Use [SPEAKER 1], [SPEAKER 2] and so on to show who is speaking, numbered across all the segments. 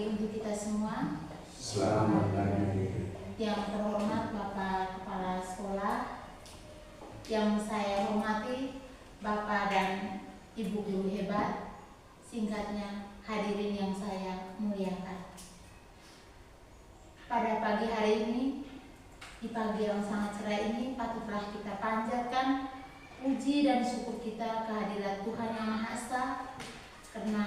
[SPEAKER 1] pagi untuk kita semua.
[SPEAKER 2] Selamat pagi.
[SPEAKER 1] Yang terhormat Bapak Kepala Sekolah, yang saya hormati Bapak dan Ibu Guru hebat, singkatnya hadirin yang saya muliakan. Pada pagi hari ini, di pagi yang sangat cerah ini, patutlah kita panjatkan puji dan syukur kita kehadirat Tuhan Yang Maha Esa, karena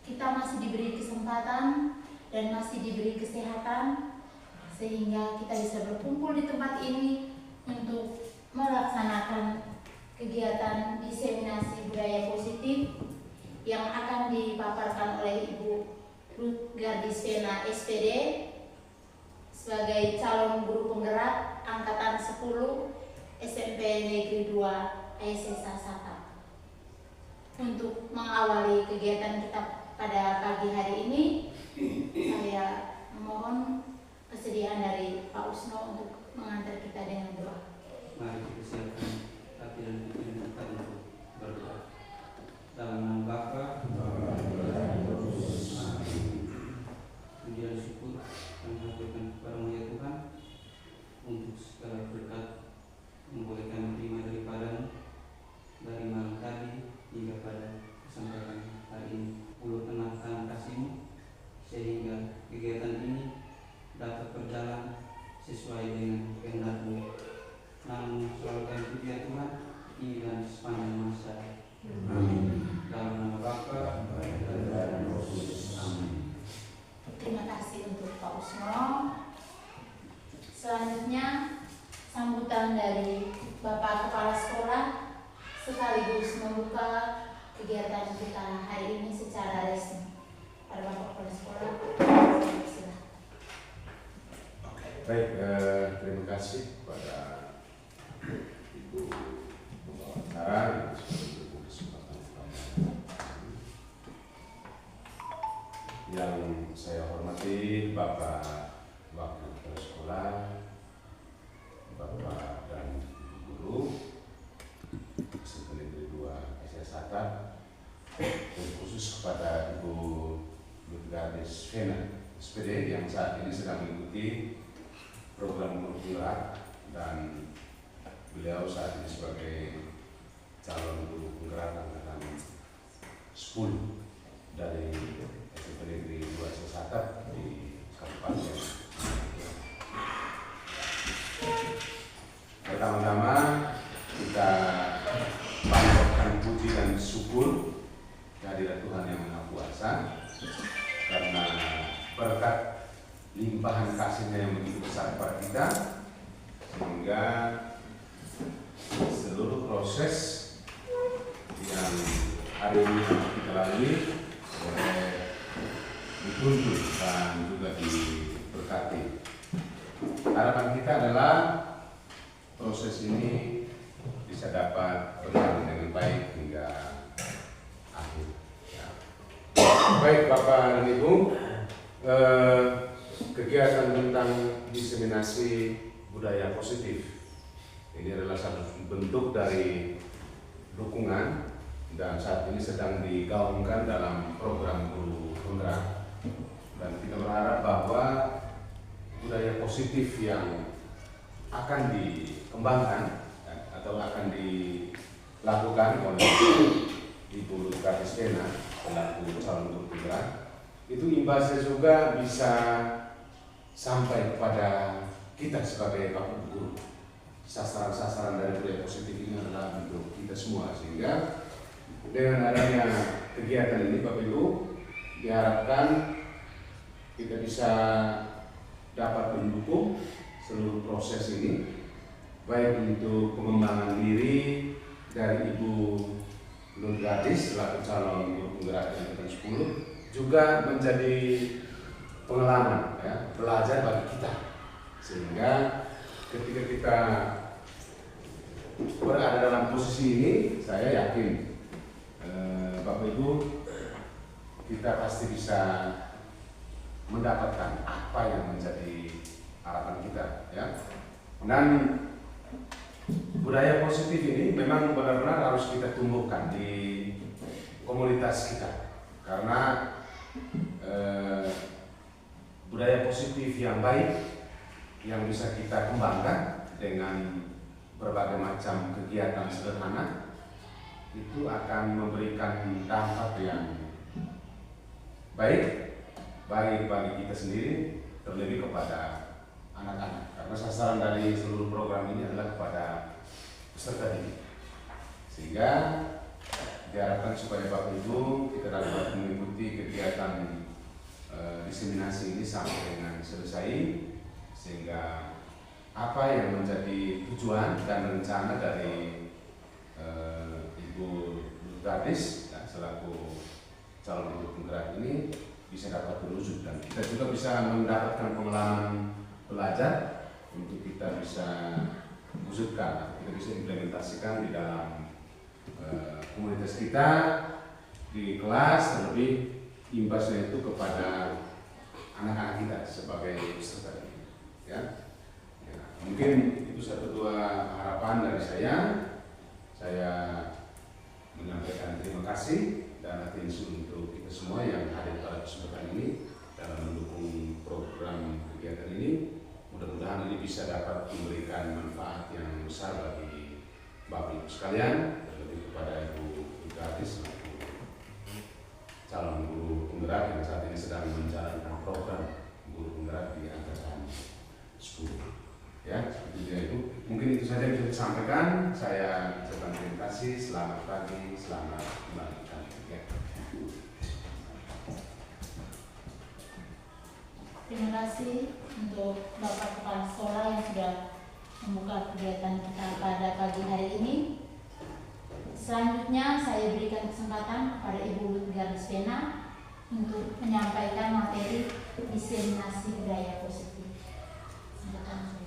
[SPEAKER 1] kita masih diberi kesempatan dan masih diberi kesehatan, sehingga kita bisa berkumpul di tempat ini untuk melaksanakan kegiatan diseminasi budaya positif yang akan dipaparkan oleh Ibu Ruth Gardis Vena SPD sebagai calon guru penggerak angkatan 10 SMP Negeri 2 ASSA Sata. Untuk mengawali kegiatan kita pada pagi hari ini, saya memohon kesediaan dari Pak Usno untuk mengantar kita dengan doa.
[SPEAKER 3] Mari kita siapkan hati dan pikiran kita untuk berdoa. Dalam nama Bapa, pujian syukur kami haturkan kepada-Mu ya Tuhan untuk segala berkat yang boleh kami terima daripada-Mu dari malam tadi hingga pada kesempatan hari ini. Ulur tenangkan kasih-Mu sehingga kegiatan ini dapat berjalan sesuai dengan kehendak-Mu. Namun selalu kami puji ya Tuhan, ini dan sepanjang masa.
[SPEAKER 2] Amin.
[SPEAKER 3] Dalam nama Bapa dan Roh Kudus. Amin.
[SPEAKER 1] Terima kasih untuk Pak Usno. Selanjutnya sambutan dari Bapak Kepala Sekolah sekaligus membuka kegiatan kita hari ini secara resmi. Pada Bapak Kepala Sekolah, silakan.
[SPEAKER 2] Baik, terima kasih kepada Ibu Pembawa Acara yang sudah memberikan kesempatan kami. Yang saya hormati Bapak Wakil Kepala Sekolah, Bapak dan Ibu Guru SMP Negeri 2 ASSA Sata, dan khusus kepada Ibu Ruth Gardis Vena SPD yang saat ini sedang mengikuti program guru penggerak, dan beliau saat ini sebagai calon guru penggerak angkatan 10 dari SMP Negeri 2 ASSA Sata di Kabupaten. Pertama-tama kita panjatkan puji dan syukur kehadirat Tuhan Yang Maha Kuasa, karena berkat limpahan kasih-Nya yang begitu besar kepada kita, sehingga seluruh proses yang hari ini kita lalui boleh dituntut dan juga diberkati. Harapan kita adalah proses ini bisa dapat berjalan dengan baik hingga akhir. Ya. Baik Bapak dan Ibu, kegiatan tentang diseminasi budaya positif ini adalah satu bentuk dari dukungan dan saat ini sedang digaungkan dalam program guru penggerak, dan kita berharap bahwa budaya positif yang akan dikembangkan atau akan dilakukan oleh Ibu Ruth Gardis Vena selaku calon guru penggerak itu imbasnya juga bisa sampai kepada kita sebagai Bapak Guru. Sasaran-sasaran dari budaya positif ini adalah untuk kita semua, sehingga dengan adanya kegiatan ini Bapak Ibu diharapkan kita bisa dapat mendukung seluruh proses ini, baik untuk pengembangan diri dari Ibu Ruth Gardis selaku calon guru penggerak angkatan 10, juga menjadi pengalaman, ya, belajar bagi kita, sehingga ketika kita berada dalam posisi ini, saya yakin Bapak Ibu kita pasti bisa mendapatkan apa yang menjadi harapan kita, ya. Dan budaya positif ini memang benar-benar harus kita tumbuhkan di komunitas kita, karena budaya positif yang baik yang bisa kita kembangkan dengan berbagai macam kegiatan sederhana, itu akan memberikan dampak yang baik bagi kita sendiri, terlebih kepada anak-anak, karena sasaran dari seluruh program ini adalah kepada peserta didik. Sehingga diharapkan supaya Bapak Ibu kita dapat mengikuti kegiatan diseminasi ini sampai dengan selesai, sehingga apa yang menjadi tujuan dan rencana dari Ibu Gadis selaku calon ibu penggerak ini bisa dapat terwujud, dan kita juga bisa mendapatkan pengalaman belajar untuk kita bisa wujudkan, kita bisa implementasikan di dalam komunitas kita, di kelas, terlebih imbasnya itu kepada anak-anak kita sebagai peserta didik. Ya, mungkin itu satu dua harapan dari saya. Saya menyampaikan terima kasih dan hati untuk kita semua yang hadir pada kesempatan ini dalam mendukung program kegiatan ini. Mudah-mudahan ini bisa dapat memberikan manfaat yang besar bagi Bapak Ibu sekalian, terlebih kepada Ibu Gadis selaku calon guru penggerak yang saat ini sedang menjalankan program guru penggerak di angkatan 10. Ya, itu mungkin itu saja yang bisa disampaikan. Saya ucapkan terima kasih. Selamat pagi, selamat melanjutkan. Ya.
[SPEAKER 1] Terima kasih untuk Bapak Kepala Sekolah yang sudah membuka kegiatan kita pada pagi hari ini. Selanjutnya saya berikan kesempatan kepada Ibu Lutfi Ardisvena untuk menyampaikan materi diseminasi budaya positif. Silakan.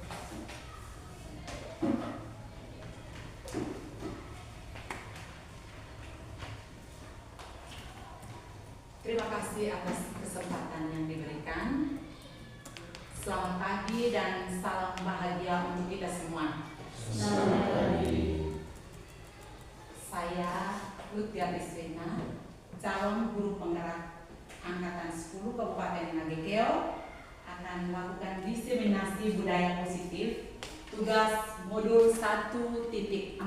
[SPEAKER 4] Terima kasih atas kesempatan yang diberikan. Selamat pagi dan salam bahagia untuk kita semua.
[SPEAKER 1] Selamat pagi.
[SPEAKER 4] Saya Lutfi Ardisvena, calon guru penggerak angkatan 10 Kabupaten Nagekeo, akan melakukan diseminasi budaya positif tugas modul 1.4.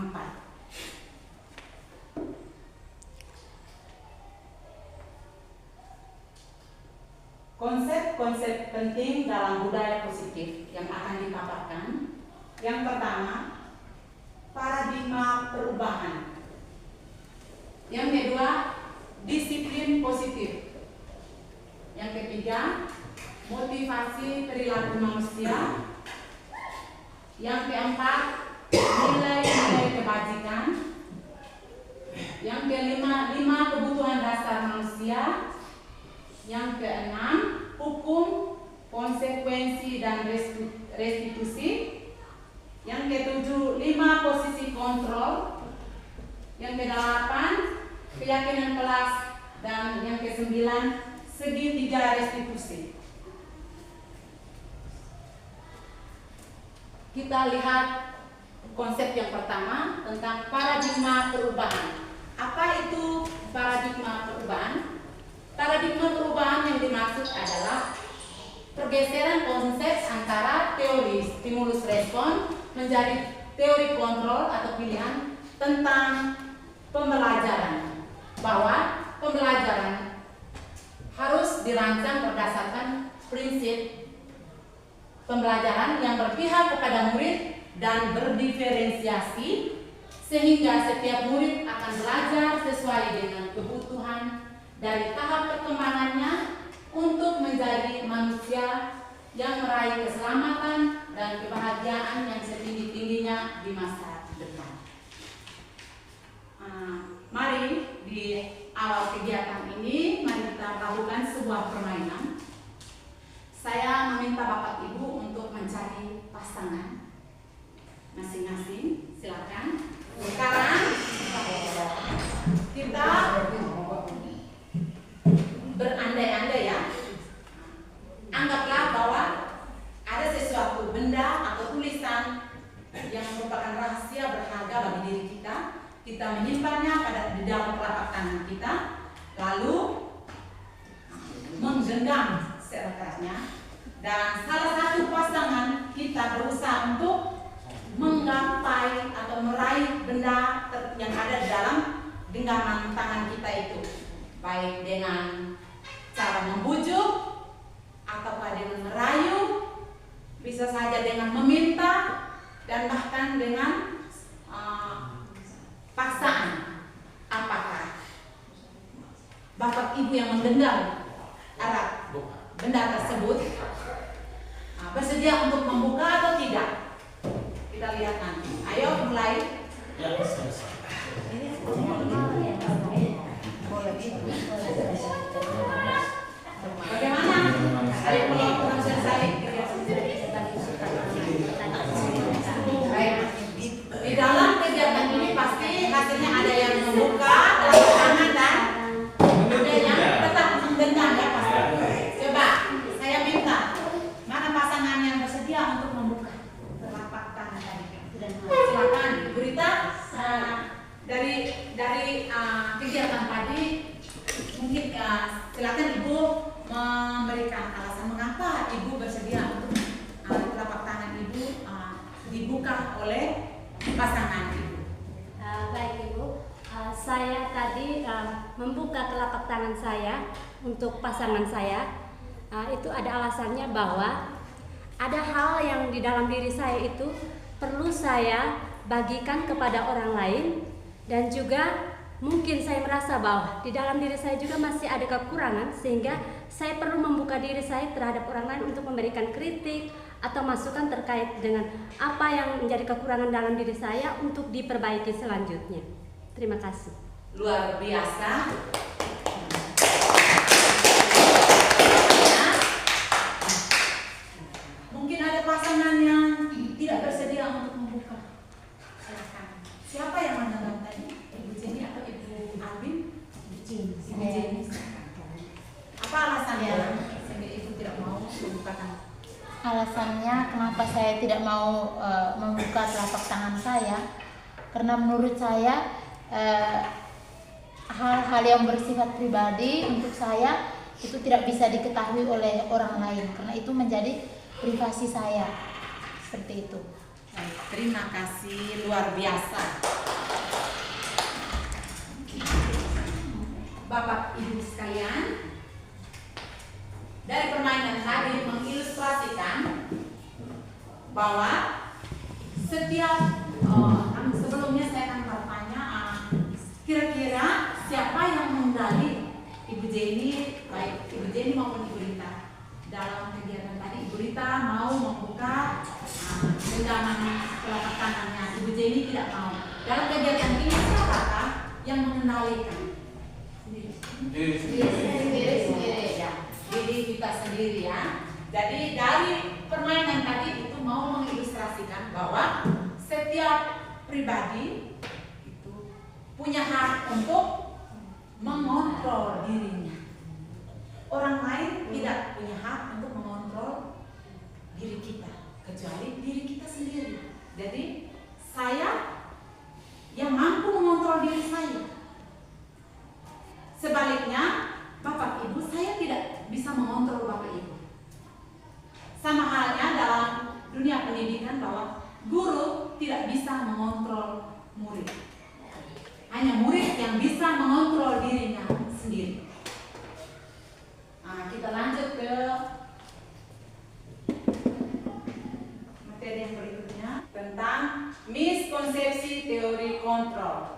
[SPEAKER 4] Konsep-konsep penting dalam budaya positif yang akan dipaparkan. Yang pertama, paradigma perubahan. Yang kedua, disiplin positif. Yang ketiga, motivasi perilaku manusia. Yang keempat, nilai-nilai kebajikan. Yang kelima, 5 kebutuhan dasar manusia. Yang keenam, hukum, konsekuensi dan restitusi. Yang ketujuh, 5 posisi kontrol. Yang kedelapan, keyakinan kelas. Dan yang kesembilan, segitiga restitusi. Kita lihat konsep yang pertama tentang paradigma perubahan. Apa itu paradigma perubahan? Paradigma perubahan yang dimaksud adalah pergeseran konsep antara teori stimulus respon menjadi teori kontrol atau pilihan tentang pembelajaran, bahwa pembelajaran harus dirancang berdasarkan prinsip pembelajaran yang berpihak kepada murid dan berdiferensiasi, sehingga setiap murid akan belajar sesuai dengan kebutuhan dari tahap perkembangannya untuk menjadi manusia yang meraih keselamatan dan kebahagiaan yang setinggi-tingginya di masa depan. Mari di awal kegiatan ini, mari kita lakukan sebuah permainan. Saya meminta Bapak Ibu untuk mencari pasangan masing-masing. Silakan. Sekarang kita berandai-andai ya. Anggaplah bahwa ada sesuatu benda atau tulisan yang merupakan rahasia berharga bagi diri kita. Kita menyimpannya di dalam telapak tangan kita. Lalu menggenggam seeratnya, dan salah satu pasangan kita berusaha untuk menggapai atau meraih benda yang ada di dalam genggaman tangan kita itu, baik dengan cara membujuk ataukah dengan merayu, bisa saja dengan meminta, dan bahkan dengan paksaan. Apakah Bapak Ibu yang menggenggam erat benda tersebut bersedia untuk membuka atau tidak? Kita lihat nanti. Ayo mulai. Bagaimana? Ayo kalau selesai. Di dalam kegiatan ini pasti hasilnya ada yang membuka dan tangan dan ada yang tetap menggenggam ya pasti. Coba saya minta, mana pasangan yang bersedia untuk membuka telapak tangan tadi? Silakan Bu Rita, dari kegiatan tadi mungkin silakan Ibu memberikan alasan mengapa Ibu bersedia untuk telapak tangan Ibu dibuka oleh pasangan Ibu.
[SPEAKER 5] Baik Ibu, saya tadi membuka telapak tangan saya untuk pasangan saya. Itu ada alasannya bahwa ada hal yang di dalam diri saya itu perlu saya bagikan kepada orang lain, dan juga mungkin saya merasa bahwa di dalam diri saya juga masih ada kekurangan, sehingga saya perlu membuka diri saya terhadap orang lain untuk memberikan kritik atau masukan terkait dengan apa yang menjadi kekurangan dalam diri saya untuk diperbaiki selanjutnya. Terima kasih.
[SPEAKER 4] Luar biasa. Mungkin ada pasangan yang tidak bersedia untuk membuka. Silakan. Siapa yang mengenal tadi? Ibu Jenny atau Ibu Albin? Ibu Jenny. Apa alasannya? Sehingga Ibu tidak mau membukakan?
[SPEAKER 1] Alasannya kenapa saya tidak mau membuka telapak tangan saya, karena menurut saya hal-hal yang bersifat pribadi untuk saya itu tidak bisa diketahui oleh orang lain, karena itu menjadi privasi saya. Seperti itu.
[SPEAKER 4] Baik, terima kasih, luar biasa. Bapak Ibu sekalian, dari permainan tadi mengilustrasikan bahwa setiap sebelumnya saya akan bertanya, kira-kira siapa yang menggali Ibu Jenny, baik Ibu Jenny maupun Ibu Rita, dalam kegiatan tadi. Ibu Rita mau membuka genggaman telapak tangannya, Ibu Jenny tidak mau. Dalam kegiatan ini siapakah yang mengendalikan? Sendiri ya. Diri kita sendiri ya. Jadi dari permainan tadi itu mau mengilustrasikan bahwa setiap pribadi itu punya hak untuk mengontrol dirinya. Orang lain tidak punya hak untuk mengontrol diri kita kecuali diri kita sendiri. Jadi saya yang mampu mengontrol diri saya. Sebaliknya, Bapak Ibu, saya tidak bisa mengontrol Bapak Ibu. Sama halnya dalam dunia pendidikan bahwa guru tidak bisa mengontrol murid. Hanya murid yang bisa mengontrol dirinya sendiri. Nah, kita lanjut ke materi yang berikutnya tentang miskonsepsi teori kontrol.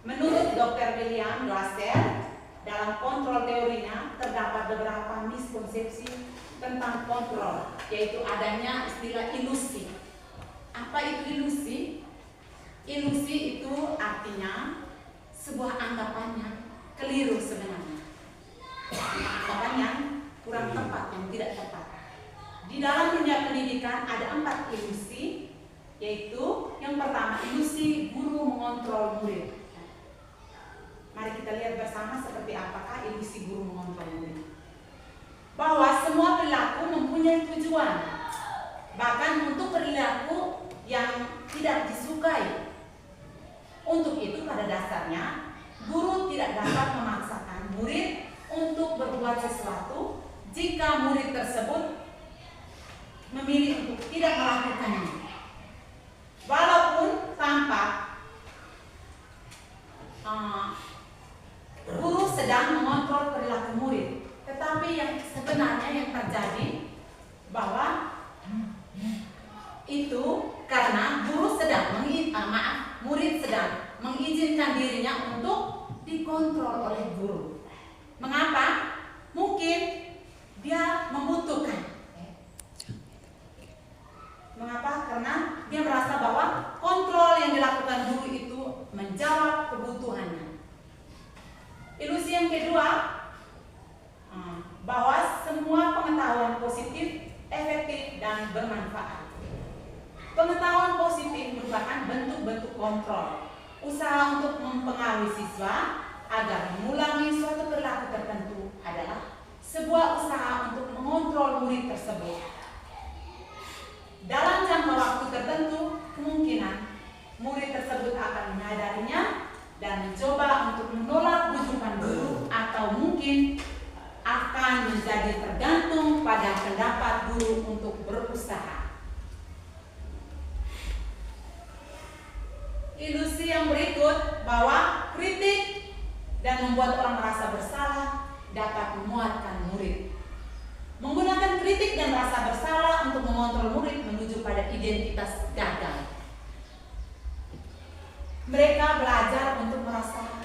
[SPEAKER 4] Menurut Dr. William Glasser, dalam kontrol teorinya terdapat beberapa miskonsepsi tentang kontrol, yaitu adanya istilah ilusi. Apa itu ilusi? Ilusi itu artinya sebuah anggapan yang keliru sebenarnya. Anggapan yang kurang tepat, yang tidak tepat. Di dalam dunia pendidikan ada 4 ilusi, yaitu yang pertama ilusi guru mengontrol murid. Mari kita lihat bersama seperti apakah ilusi guru mengontrol murid. Bahwa semua perilaku mempunyai tujuan, bahkan untuk perilaku yang tidak disukai. Untuk itu pada dasarnya guru tidak dapat memaksakan murid untuk berbuat sesuatu jika murid tersebut memilih untuk tidak melakukannya. Walaupun tampak guru sedang mengontrol perilaku murid, tetapi yang sebenarnya yang terjadi bahwa itu karena guru sedang murid sedang mengizinkan dirinya untuk dikontrol oleh guru. Mengapa? Mungkin dia membutuhkan. Mengapa? Karena dia merasa bahwa kontrol yang dilakukan guru itu menjawab kebutuhannya. Ilusi yang kedua, bahwa semua pengetahuan positif, efektif, dan bermanfaat. Pengetahuan positif merupakan bentuk-bentuk kontrol, usaha untuk mempengaruhi siswa agar mengulangi suatu perilaku tertentu adalah sebuah usaha untuk mengontrol murid tersebut. Dalam jangka waktu tertentu, kemungkinan murid tersebut akan menyadarinya dan mencoba untuk menolak bujukan guru, atau mungkin akan menjadi tergantung pada pendapat guru untuk berusaha. Ilusi yang berikut bahwa kritik dan membuat orang merasa bersalah dapat memuatkan murid. Menggunakan kritik dan rasa bersalah untuk mengontrol murid menuju pada identitas gagal. Mereka belajar untuk merasa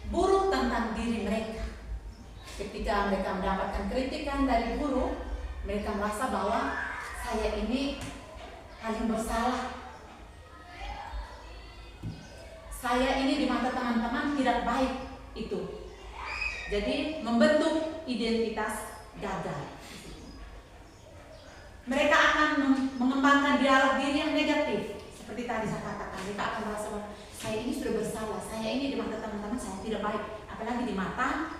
[SPEAKER 4] buruk tentang diri mereka. Ketika mereka mendapatkan kritikan dari guru, mereka merasa bahwa saya ini paling bersalah. Saya ini di mata teman-teman tidak baik itu. Jadi membentuk identitas gagal. Mereka akan mengembangkan dialog diri yang negatif. Seperti tadi saya katakan, mereka akan merasa bahwa saya ini sudah bersalah, saya ini di mata teman-teman saya tidak baik, apalagi di mata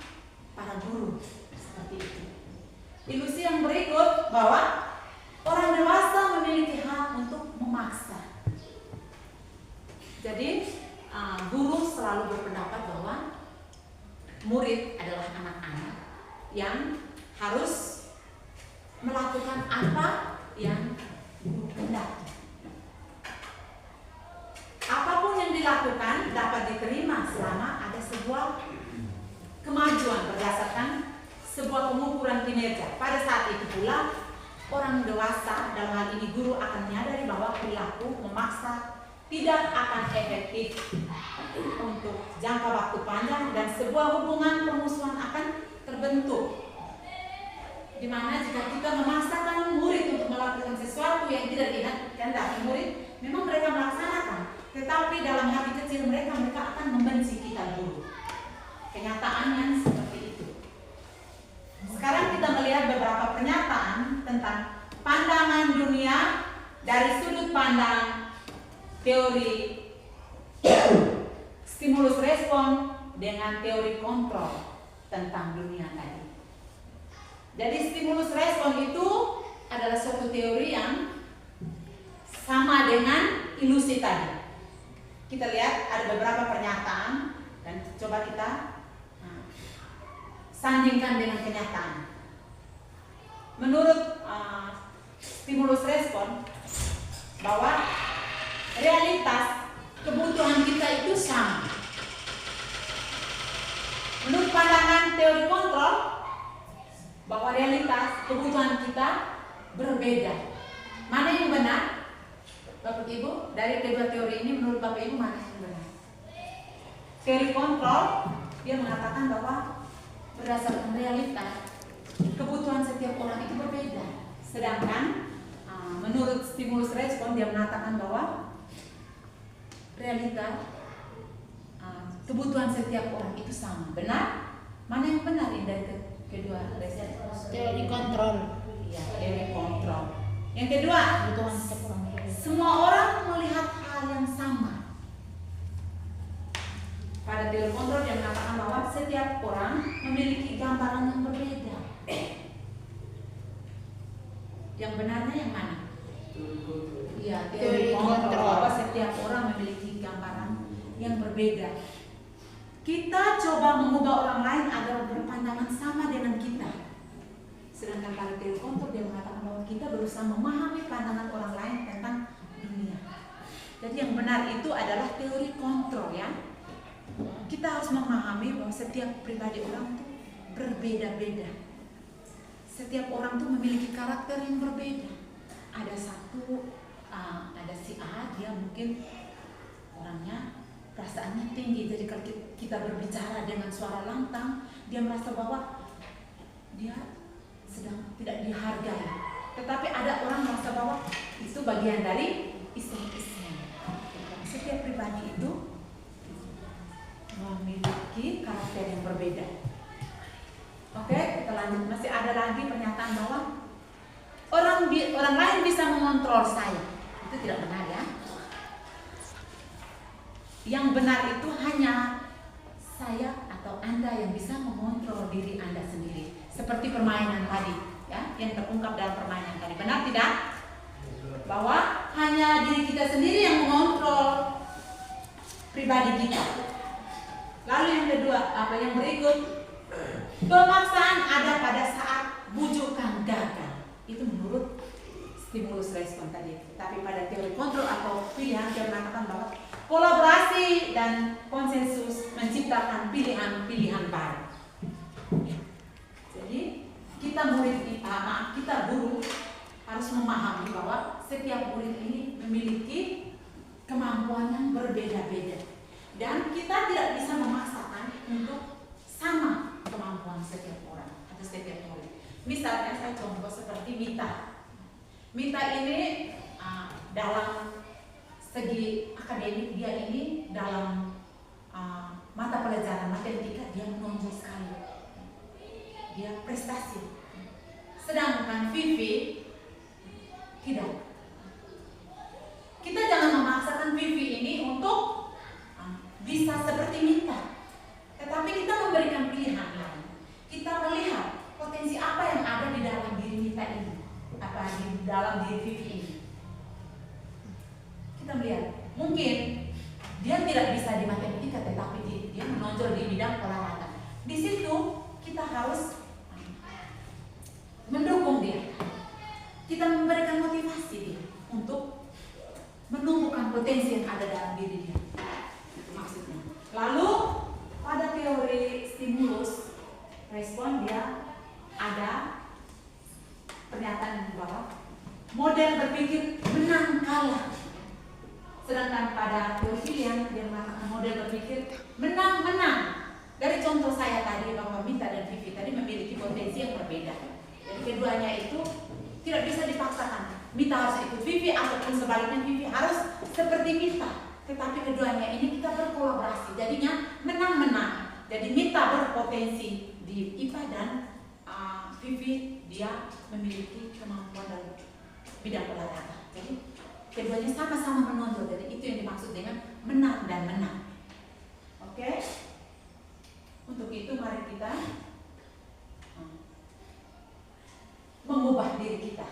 [SPEAKER 4] para guru. Seperti itu. Ilusi yang berikut bahwa orang dewasa memiliki hak untuk memaksa. Jadi guru selalu berpendapat bahwa murid adalah anak-anak yang harus melakukan apa yang guru kehendaki. Apapun yang dilakukan dapat diterima selama ada sebuah kemajuan berdasarkan sebuah pengukuran kinerja. Pada saat itu pula orang dewasa, dalam hal ini guru, akan menyadari bahwa perilaku memaksa tidak akan efektif untuk jangka waktu panjang dan sebuah hubungan permusuhan akan terbentuk. Di mana jika kita memaksakan murid untuk melakukan sesuatu yang tidak dikehendaki murid, memang mereka melaksanakan, tetapi dalam hati kecil mereka akan membenci kita guru. Kenyataannya seperti itu. Sekarang kita melihat beberapa pernyataan tentang pandangan dunia dari sudut pandang teori stimulus respon dengan teori kontrol tentang dunia tadi. Jadi stimulus respon itu adalah suatu teori yang sama dengan ilusi tadi. Kita lihat ada beberapa pernyataan dan coba kita sandingkan dengan kenyataan. Menurut stimulus respon, bahwa realitas kebutuhan kita itu sama. Menurut pandangan teori kontrol, bahwa realitas kebutuhan kita berbeda. Mana yang benar? Bapak Ibu, dari kedua teori ini menurut Bapak Ibu mana yang benar? Teori kontrol, dia mengatakan bahwa berdasarkan realitas kebutuhan setiap orang itu berbeda. Sedangkan menurut stimulus respon, dia mengatakan bahwa realita kebutuhan setiap orang itu sama. Benar? Mana yang benar ini dari kedua
[SPEAKER 1] teori kontrol?
[SPEAKER 4] Ya, teori kontrol. Yang kedua,
[SPEAKER 1] Kebutuhan setiap orang berbeda.
[SPEAKER 4] semua orang melihat hal yang sama. Pada teori kontrol dia mengatakan bahwa setiap orang memiliki gambaran yang berbeda. Yang benarnya yang mana? Iya, teori kontrol bahwa setiap orang memiliki gambaran yang berbeda. kita coba mengubah orang lain agar berpandangan sama dengan kita. Sedangkan pada teori kontrol dia mengatakan bahwa kita berusaha memahami pandangan orang lain tentang dunia. Jadi yang benar itu adalah teori kontrol ya. Kita harus memahami bahwa setiap pribadi orang itu berbeda-beda. Setiap orang itu memiliki karakter yang berbeda. Ada ada si A, dia mungkin orangnya perasaannya tinggi. Jadi kalau kita berbicara dengan suara lantang, dia merasa bahwa dia sedang tidak dihargai. Tetapi ada orang merasa bahwa itu bagian dari Islam. Setiap pribadi itu memiliki karakter yang berbeda. Oke, kita lanjut. Masih ada lagi pernyataan bahwa orang lain bisa mengontrol saya. Itu tidak benar ya. Yang benar itu hanya saya atau Anda yang bisa mengontrol diri Anda sendiri. Seperti permainan tadi, ya, yang terungkap dalam permainan tadi. Benar tidak? Bahwa hanya diri kita sendiri yang mengontrol pribadi kita. Lalu yang kedua, yang berikut, pemaksaan ada pada saat bujukan gagal. Itu menurut stimulus respon tadi. Tapi pada teori kontrol atau pilihan dia mengatakan bahwa kolaborasi dan konsensus menciptakan pilihan-pilihan baru. Jadi kita guru harus memahami bahwa setiap murid ini memiliki kemampuan yang berbeda-beda dan kita tidak bisa memaksakan untuk sama kemampuan setiap orang atau setiap murid. Misalnya saya contoh seperti Mita. Mita ini dalam segi akademik dia ini dalam mata pelajaran matematika dia menonjol sekali. Dia prestasi. Sedangkan Vivi tidak. Kita jangan memaksakan Vivi ini untuk bisa seperti Mita. Tetapi kita memberikan pilihan lain. Kita melihat potensi apa yang ada di dalam diri Mita ini. Apa di dalam diri Vivi ini. Kita melihat, mungkin dia tidak bisa di matematika tetapi dia menonjol di bidang olahraga. Di situ kita harus mendukung dia. Kita memberikan motivasi dia untuk menumbuhkan potensi yang ada dalam diri dia. Itu maksudnya. Lalu pada teori stimulus respon dia ada pernyataan bahwa model berpikir menang kalah. Sedangkan pada teori pilihan dia mengatakan model berpikir menang-menang. Dari contoh saya tadi bahwa Mita dan Vivi tadi memiliki potensi yang berbeda. Jadi keduanya itu tidak bisa dipaksakan. Mita harus ikut Vivi ataupun sebaliknya Vivi harus seperti Mita. Tetapi keduanya ini kita berkolaborasi. Jadinya menang-menang. Jadi Mita berpotensi di IPA dan Vivi dia memiliki kemampuan dalam bidang olahraga. Jadi keduanya sama-sama menonjol. Jadi itu yang dimaksud dengan menang dan menang. Oke? Untuk itu mari kita mengubah diri kita.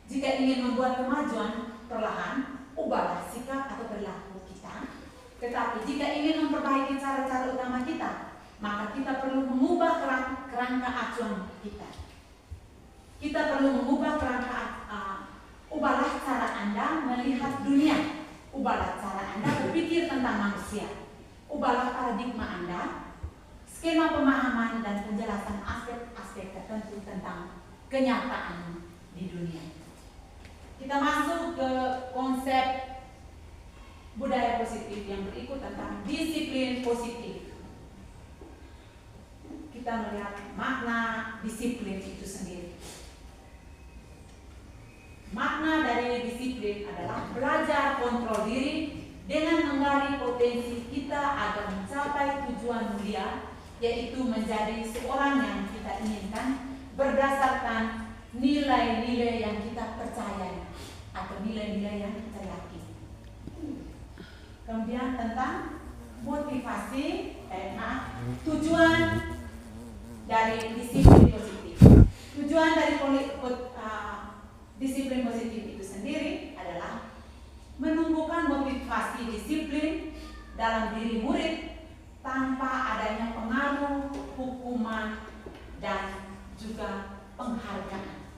[SPEAKER 4] Jika ingin membuat kemajuan perlahan, ubahlah sikap atau perilaku kita. Tetapi jika ingin memperbaiki cara-cara utama kita, maka kita perlu mengubah kerangka acuan kita. Kita perlu mengubah ubahlah cara Anda melihat dunia. Ubahlah cara Anda berpikir tentang manusia. Ubahlah paradigma Anda, skema pemahaman dan penjelasan aspek-aspek tertentu tentang kenyataan di dunia. Kita masuk ke konsep budaya positif yang berikut tentang disiplin positif. Kita melihat makna disiplin itu sendiri. Makna dari disiplin adalah belajar kontrol diri dengan menggali potensi kita agar mencapai tujuan mulia, yaitu menjadi seorang yang kita inginkan berdasarkan nilai-nilai yang kita percayai atau nilai-nilai yang kita yakini. Kemudian tentang motivasi, tujuan dari disiplin positif. Tujuan dari disiplin positif itu sendiri adalah menumbuhkan motivasi disiplin dalam diri murid tanpa adanya pengaruh, hukuman, dan juga penghargaan.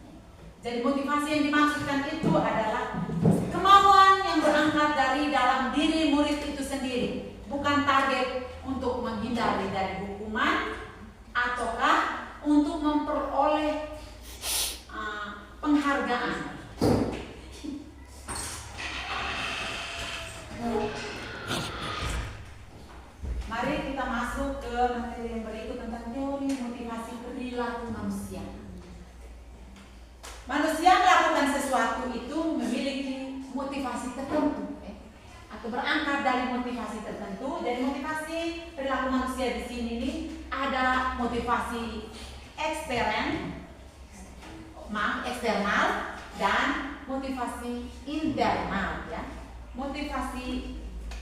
[SPEAKER 4] Jadi motivasi yang dimaksudkan itu adalah kemauan yang berangkat dari dalam diri murid itu sendiri, bukan target untuk menghindari dari hukuman ataukah untuk memperoleh penghargaan. Mari kita masuk ke materi yang berikut tentang teori motivasi perilaku manusia. Manusia melakukan sesuatu itu memiliki motivasi tertentu, atau berangkat dari motivasi tertentu. Jadi motivasi perilaku manusia di sini nih ada motivasi eksternal dan motivasi internal, ya. Motivasi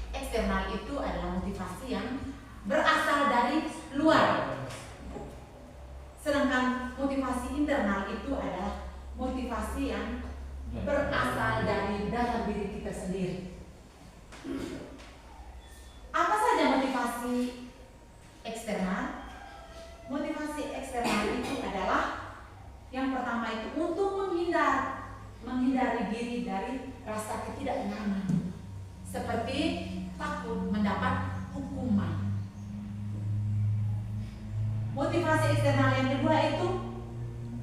[SPEAKER 4] eksternal itu adalah motivasi yang berasal dari luar. Sedangkan motivasi internal itu adalah motivasi yang berasal dari dalam diri kita sendiri. Apa saja motivasi eksternal? Motivasi eksternal itu adalah yang pertama itu untuk menghindari diri dari rasa ketidaknyaman, seperti takut mendapat hukuman. Motivasi eksternal yang kedua itu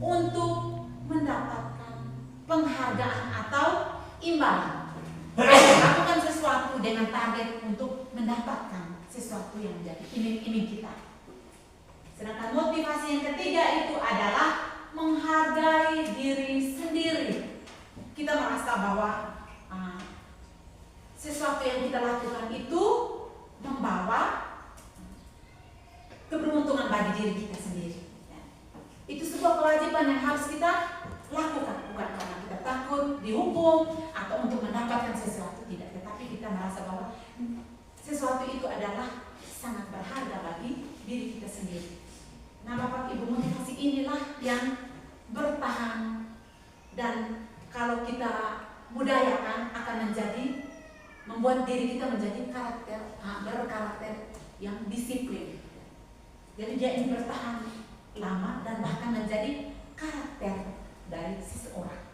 [SPEAKER 4] untuk mendapatkan penghargaan atau imbalan. Lakukan sesuatu dengan target untuk mendapatkan sesuatu yang menjadi iming-iming kita. Sedangkan motivasi yang ketiga itu adalah menghargai diri sendiri. Kita merasa bahwa sesuatu yang kita lakukan itu membawa keberuntungan bagi diri kita sendiri. Itu sebuah kewajiban yang harus kita lakukan, bukan karena kita takut dihukum atau untuk mendapatkan sesuatu, tidak. Tetapi kita merasa bahwa sesuatu itu adalah sangat berharga bagi diri kita sendiri. Nah, Bapak Ibu, motivasi inilah yang bertahan dan kalau kita budayakan akan membuat diri kita menjadi berkarakter yang disiplin. Jadi dia ingin bertahan lama dan bahkan menjadi karakter dari seseorang.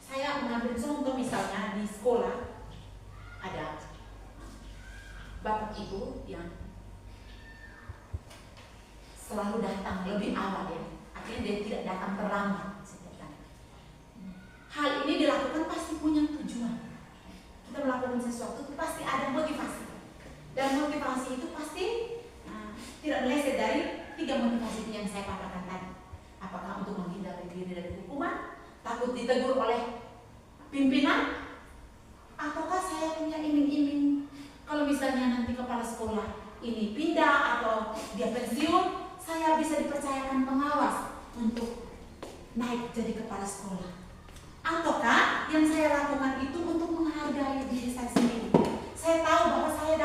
[SPEAKER 4] Saya mengambil contoh misalnya di sekolah ada Bapak Ibu yang selalu datang lebih awal, ya. Artinya dia tidak datang terlambat. Hal ini dilakukan pasti punya tujuan. Kita melakukan sesuatu itu pasti ada motivasi. Dan motivasi itu pasti tidak meleset dari 3 motivasi yang saya katakan tadi. Apakah untuk menghindari diri dari hukuman, takut ditegur oleh pimpinan, ataukah saya punya iming-iming kalau misalnya nanti kepala sekolah ini pindah atau dia pensiun, saya bisa dipercayakan pengawas untuk naik jadi kepala sekolah. Ataukah yang saya lakukan itu untuk menghargai diri saya sendiri. Saya tahu bahwa saya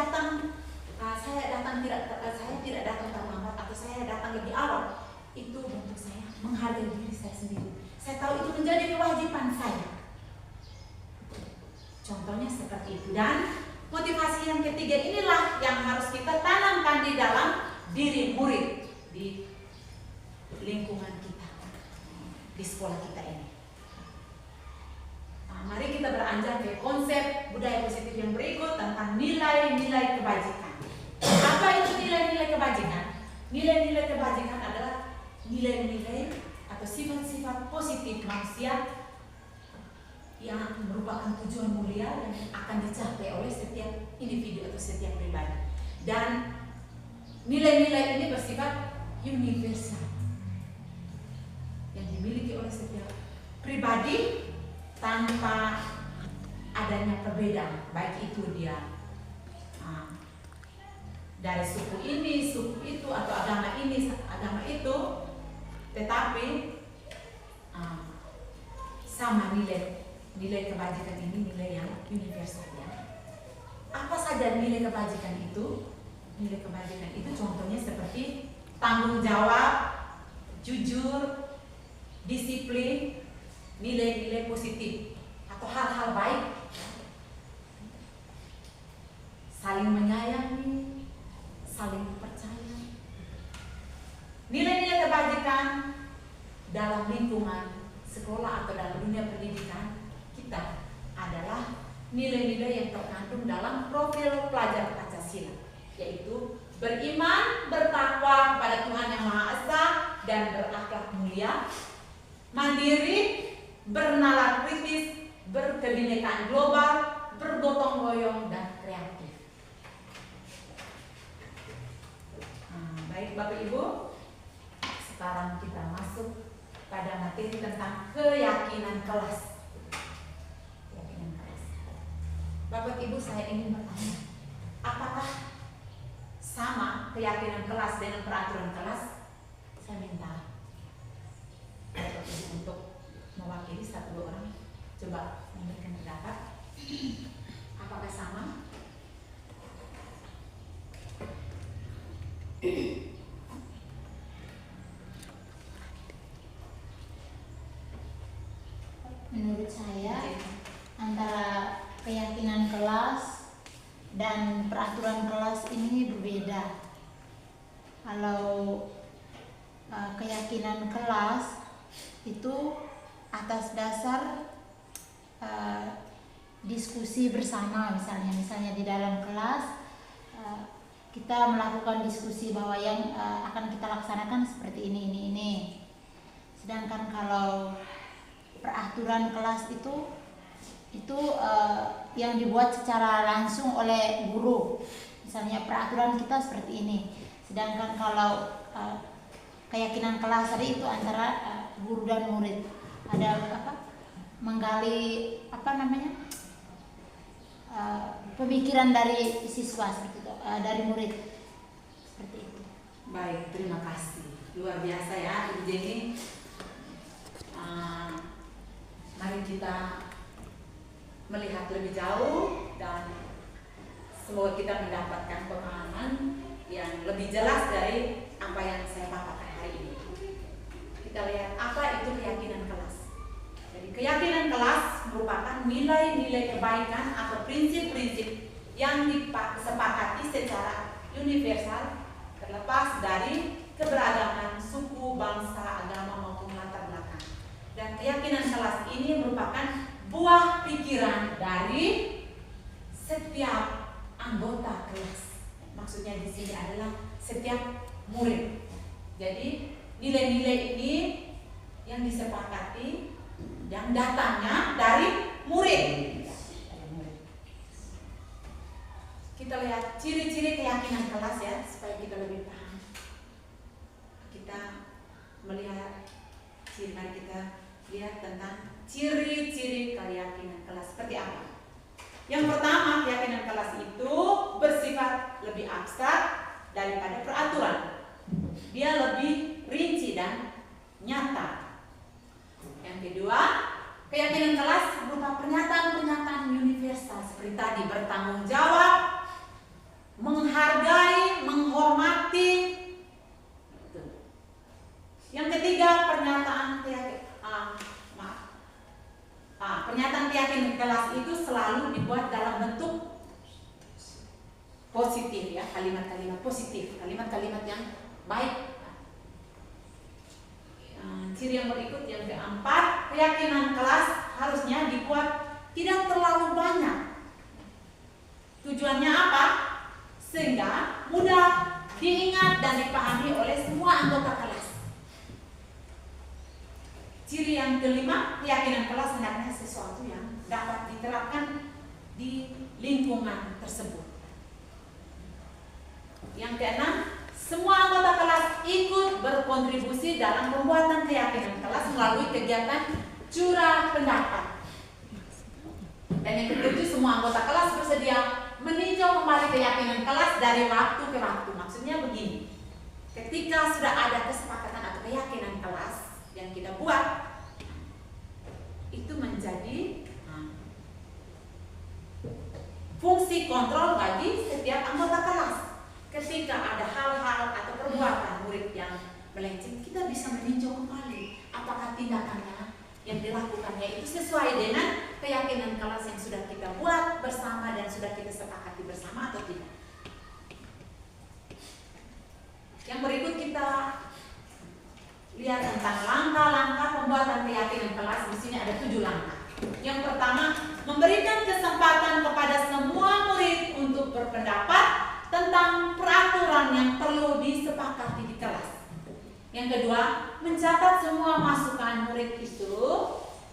[SPEAKER 4] tidak datang terlambat atau saya datang lebih awal. Itu untuk saya menghargai diri saya sendiri. Saya tahu itu menjadi kewajiban saya. Contohnya seperti itu. Dan motivasi yang ketiga inilah yang harus kita tanamkan di dalam diri murid di lingkungan kita, di sekolah kita ini. Nah, mari kita beranjak ke konsep budaya positif yang berikut tentang nilai-nilai kebajikan. Apa itu nilai-nilai kebajikan? Nilai-nilai kebajikan adalah nilai-nilai atau sifat-sifat positif manusia yang merupakan tujuan mulia yang akan dicapai oleh setiap individu atau setiap pribadi. Dan nilai-nilai ini bersifat universal yang dimiliki oleh setiap pribadi tanpa adanya perbedaan, baik itu dia dari suku ini, suku itu, atau agama ini, agama itu, tetapi sama nilai kebajikan ini nilai yang universal, ya. Apa saja nilai kebajikan itu? Nilai kebajikan itu contohnya seperti tanggung jawab, jujur, disiplin, nilai-nilai positif atau hal-hal baik, saling menyayangi, nilai-nilai yang terkandung dalam profil pelajar Pancasila, yaitu beriman, bertakwa kepada Tuhan Yang Maha Esa dan berakhlak mulia, mandiri, bernalar kritis, berkebinekaan global, bergotong royong dan kreatif. Baik Bapak Ibu, sekarang kita masuk pada materi tentang keyakinan kelas. Keyakinan kelas. Bapak Ibu, saya ingin bertanya, apakah sama keyakinan kelas dengan peraturan kelas? Saya minta Bapak Ibu untuk mewakili 1-2 orang, coba memberikan pendapat. Apakah sama?
[SPEAKER 1] Menurut saya antara keyakinan kelas dan peraturan kelas ini berbeda. Kalau keyakinan kelas itu atas dasar diskusi bersama, misalnya di dalam kelas kita melakukan diskusi bahwa yang akan kita laksanakan seperti ini. Sedangkan kalau peraturan kelas itu yang dibuat secara langsung oleh guru, misalnya peraturan kita seperti ini. Sedangkan kalau keyakinan kelas tadi itu antara guru dan murid, ada menggali pemikiran dari siswa seperti itu, dari murid seperti itu.
[SPEAKER 4] Baik, terima kasih, luar biasa ya Ibu Jenny. Mari kita melihat lebih jauh dan semoga kita mendapatkan pemahaman yang lebih jelas dari apa yang saya paparkan hari ini. Kita lihat apa itu keyakinan kelas. Jadi keyakinan kelas merupakan nilai-nilai kebaikan atau prinsip-prinsip yang disepakati secara universal terlepas dari keberagaman suku, bangsa, agama maupun latar belakang. Dan keyakinan kelas ini merupakan buah pikiran dari setiap anggota kelas. Maksudnya di sini adalah setiap murid. Jadi nilai-nilai ini yang disepakati yang datangnya dari murid. Kita lihat ciri-ciri keyakinan kelas ya, supaya kita lebih paham. Kita melihat mari kita lihat tentang ciri-ciri keyakinan kelas seperti apa. Yang pertama, keyakinan kelas itu bersifat lebih abstrak daripada peraturan. Dia lebih rinci dan nyata. Yang kedua, keyakinan kelas berupa pernyataan-pernyataan universal seperti tadi, bertanggung jawab, menghargai, menghormati. Yang ketiga, pernyataan keyakinan kelas itu selalu dibuat dalam bentuk positif ya, kalimat-kalimat positif, kalimat-kalimat yang baik. Ciri yang berikut yang keempat, keyakinan kelas harusnya dibuat tidak terlalu banyak. Tujuannya apa? Sehingga mudah diingat dan dipahami oleh semua anggota kelas. Ciri yang kelima, keyakinan kelas hendaknya sesuatu yang dapat diterapkan di lingkungan tersebut. Yang keenam, semua anggota kelas ikut berkontribusi dalam pembuatan keyakinan kelas melalui kegiatan curah pendapat. Dan yang ketujuh, semua anggota kelas bersedia meninjau kembali keyakinan kelas dari waktu ke waktu. Maksudnya begini, ketika sudah ada kesepakatan atau keyakinan kelas yang kita buat, itu menjadi fungsi kontrol bagi setiap anggota kelas. Ketika ada hal-hal atau perbuatan murid yang melenceng, kita bisa meninjau kembali apakah tindakannya yang dilakukannya itu sesuai dengan keyakinan kelas yang sudah kita buat bersama dan sudah kita sepakati bersama atau tidak. Yang berikut kita lihat tentang langkah-langkah pembuatan keyakinan kelas. Di sini ada 7 langkah. Yang pertama, memberikan kesempatan Yang kedua, mencatat semua masukan murid itu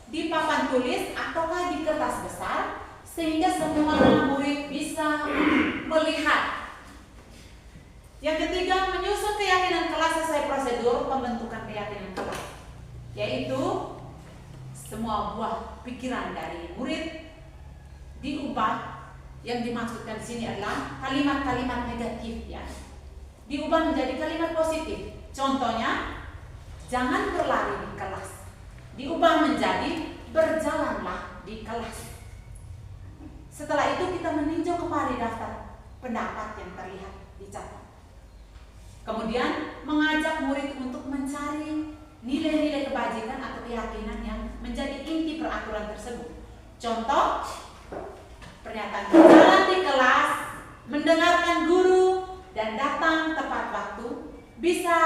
[SPEAKER 4] di papan tulis ataukah di kertas besar sehingga semua murid bisa melihat. Yang ketiga, menyusun keyakinan kelas sesuai prosedur pembentukan keyakinan kelas, yaitu semua buah pikiran dari murid diubah. Yang dimaksudkan di sini adalah kalimat-kalimat negatif ya, diubah menjadi kalimat positif. Contohnya, jangan berlari di kelas, diubah menjadi berjalanlah di kelas. Setelah itu kita meninjau kembali daftar pendapat yang terlihat dicatat. Kemudian mengajak murid untuk mencari nilai-nilai kebajikan atau keyakinan yang menjadi inti peraturan tersebut. Contoh, pernyataan berjalan di kelas, mendengarkan guru, dan datang tepat waktu bisa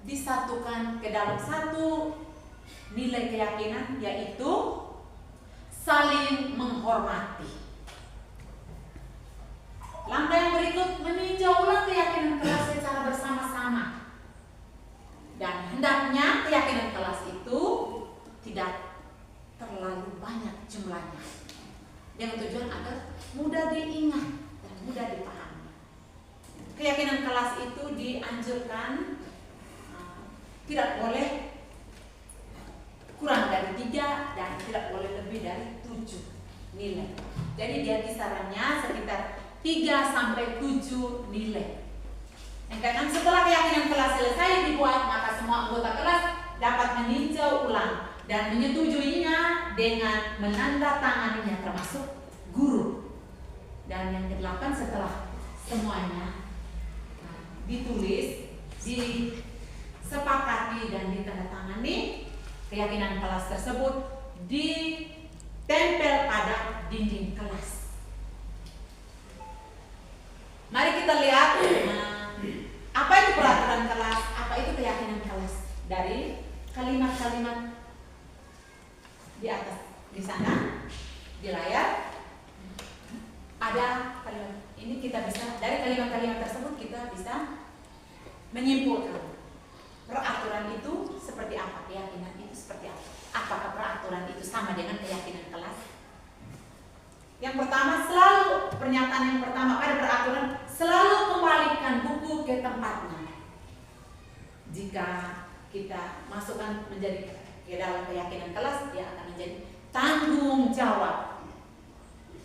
[SPEAKER 4] disatukan ke dalam satu nilai keyakinan, yaitu saling menghormati. Langkah yang berikut, meninjau ulang keyakinan kelas secara bersama-sama. Dan hendaknya keyakinan kelas itu tidak terlalu banyak jumlahnya, dengan tujuan agar mudah diingat dan mudah dipahami. Keyakinan kelas itu dianjurkan tidak boleh kurang dari 3 dan tidak boleh lebih dari 7 nilai. Jadi dia kisarannya sekitar 3 sampai 7 nilai. Yang keenam, setelah keyakinan kelas selesai dibuat, maka semua anggota kelas dapat meninjau ulang dan menyetujuinya dengan menandatanganinya, termasuk guru. Dan yang ke-8, setelah semuanya ditulis, disepakati dan ditandatangani, keyakinan kelas tersebut ditempel pada dinding kelas. Mari kita lihat apa itu peraturan kelas, apa itu keyakinan kelas dari kalimat-kalimat di atas. Di sana di layar ada kalimat. Ini kita bisa, dari kalimat-kalimat tersebut kita bisa menyimpulkan peraturan itu seperti apa, keyakinan itu seperti apa. Apakah peraturan itu sama dengan keyakinan kelas? Yang pertama, selalu pernyataan yang pertama pada peraturan, selalu kembalikan buku ke tempatnya. Jika kita masukkan menjadi ke dalam keyakinan kelas, dia akan menjadi tanggung jawab.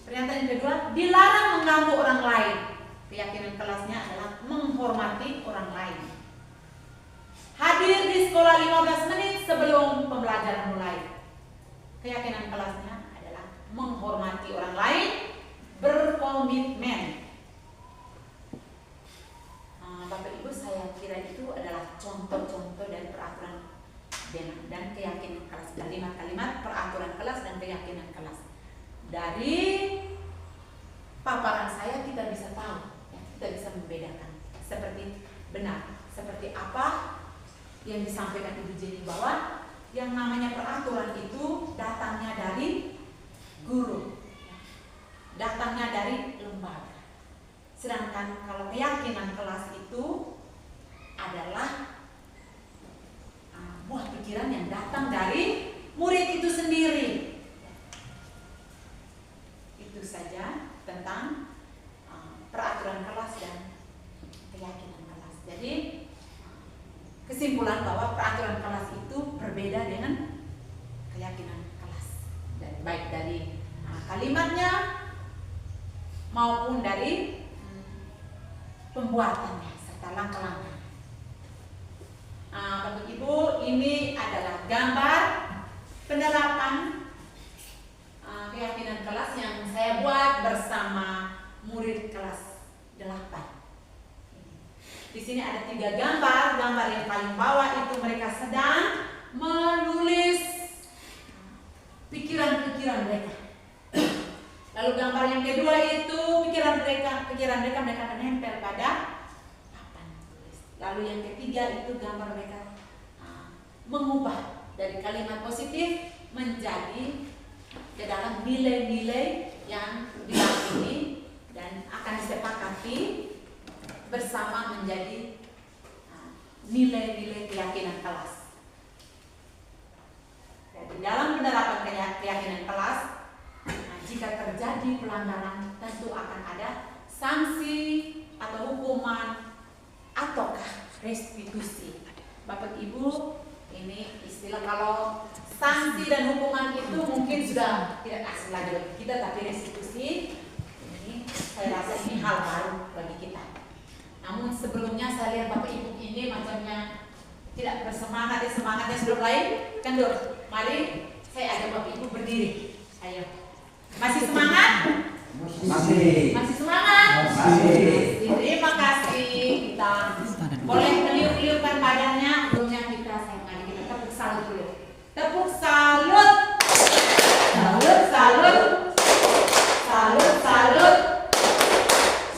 [SPEAKER 4] Pernyataan yang kedua, dilarang mengganggu orang lain. Keyakinan kelasnya adalah menghormati orang lain. Hadir di sekolah 15 menit sebelum pembelajaran mulai. Keyakinan kelasnya adalah menghormati orang lain, berkomitmen. Bapak Ibu, saya kira itu adalah contoh-contoh dari peraturan dan keyakinan kelas. Kalimat-kalimat peraturan kelas dan keyakinan kelas. Dari paparan saya kita bisa tahu, ya, kita bisa membedakan seperti benar, seperti apa yang disampaikan Ibu Jenny, bahwa yang namanya peraturan itu datangnya dari guru, datangnya dari lembaga. Sedangkan kalau keyakinan kelas itu adalah buah pikiran yang datang dari murid itu sendiri. Itu saja tentang peraturan kelas dan keyakinan kelas. Jadi kesimpulan bahwa peraturan kelas itu berbeda dengan keyakinan kelas, baik dari kalimatnya maupun dari pembuatannya serta langkah-langkah. Bapak Ibu, ini adalah gambar penerapan keyakinan kelas yang saya buat bersama murid kelas 8. Di sini ada 3 gambar. Gambar yang paling bawah itu mereka sedang menulis pikiran-pikiran mereka. Lalu gambar yang kedua itu pikiran mereka menempel pada papan tulis. Lalu yang ketiga itu gambar mereka mengubah dari kalimat positif menjadi ke dalam nilai-nilai yang diyakini dan akan disepakati bersama menjadi nilai-nilai keyakinan kelas. Jadi dalam penerapan keyakinan kelas, jika terjadi pelanggaran tentu akan ada sanksi atau hukuman ataukah restitusi. Bapak Ibu, ini istilah kalau sanksi dan hukuman itu mungkin sudah tidak asing lagi bagi kita, tapi restitusi ini saya rasa ini hal baru bagi kita. Namun sebelumnya saya lihat Bapak Ibu ini macamnya tidak bersemangat, semangatnya sudah mulai kendur. Mari saya ajak Bapak Ibu berdiri. Ayo. Masih semangat?
[SPEAKER 6] Masih.
[SPEAKER 4] Masih semangat?
[SPEAKER 6] Masih.
[SPEAKER 4] Terima kasih. Kita boleh meniup-niupkan badannya. Sebelumnya kita tepuk salut dulu. Tepuk salut. Salut, salut. Salut, salut.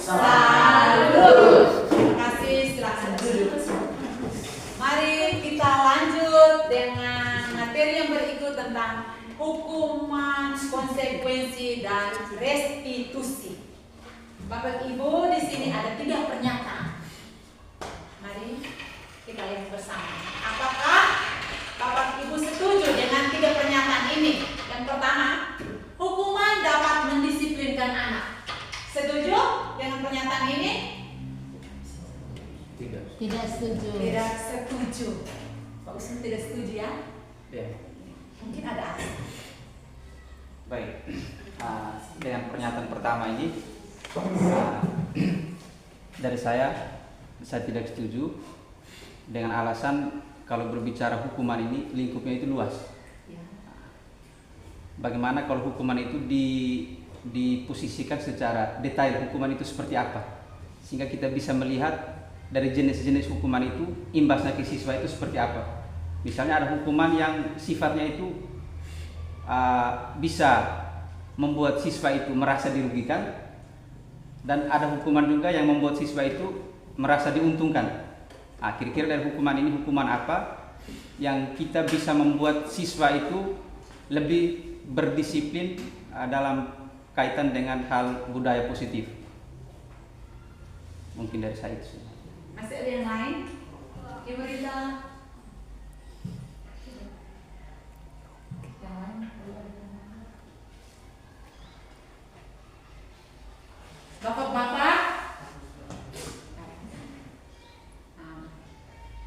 [SPEAKER 4] Salut. Terima kasih. Silakan duduk. Mari kita lanjut dengan materi yang berikut tentang hukuman, konsekuensi, dan restitusi. Bapak Ibu, di sini ada 3 pernyataan. Mari kita lihat bersama. Apakah Bapak Ibu setuju dengan 3 pernyataan ini? Yang pertama, hukuman dapat mendisiplinkan anak. Setuju dengan pernyataan ini?
[SPEAKER 1] Tidak setuju.
[SPEAKER 4] Tidak setuju. Pak Usman tidak setuju ya?
[SPEAKER 3] Ya.
[SPEAKER 4] Mungkin ada alasan.
[SPEAKER 3] Baik, dengan pernyataan pertama ini dari saya tidak setuju dengan alasan kalau berbicara hukuman ini lingkupnya itu luas. Bagaimana kalau hukuman itu diposisikan secara detail, hukuman itu seperti apa, sehingga kita bisa melihat dari jenis-jenis hukuman itu imbasnya ke siswa itu seperti apa. Misalnya ada hukuman yang sifatnya itu bisa membuat siswa itu merasa dirugikan, dan ada hukuman juga yang membuat siswa itu merasa diuntungkan. Kira-kira dari hukuman ini hukuman apa yang kita bisa membuat siswa itu lebih berdisiplin dalam kaitan dengan hal budaya positif. Mungkin dari saya itu.
[SPEAKER 4] Masih ada yang lain? Ibu Rita. Bapak-bapak,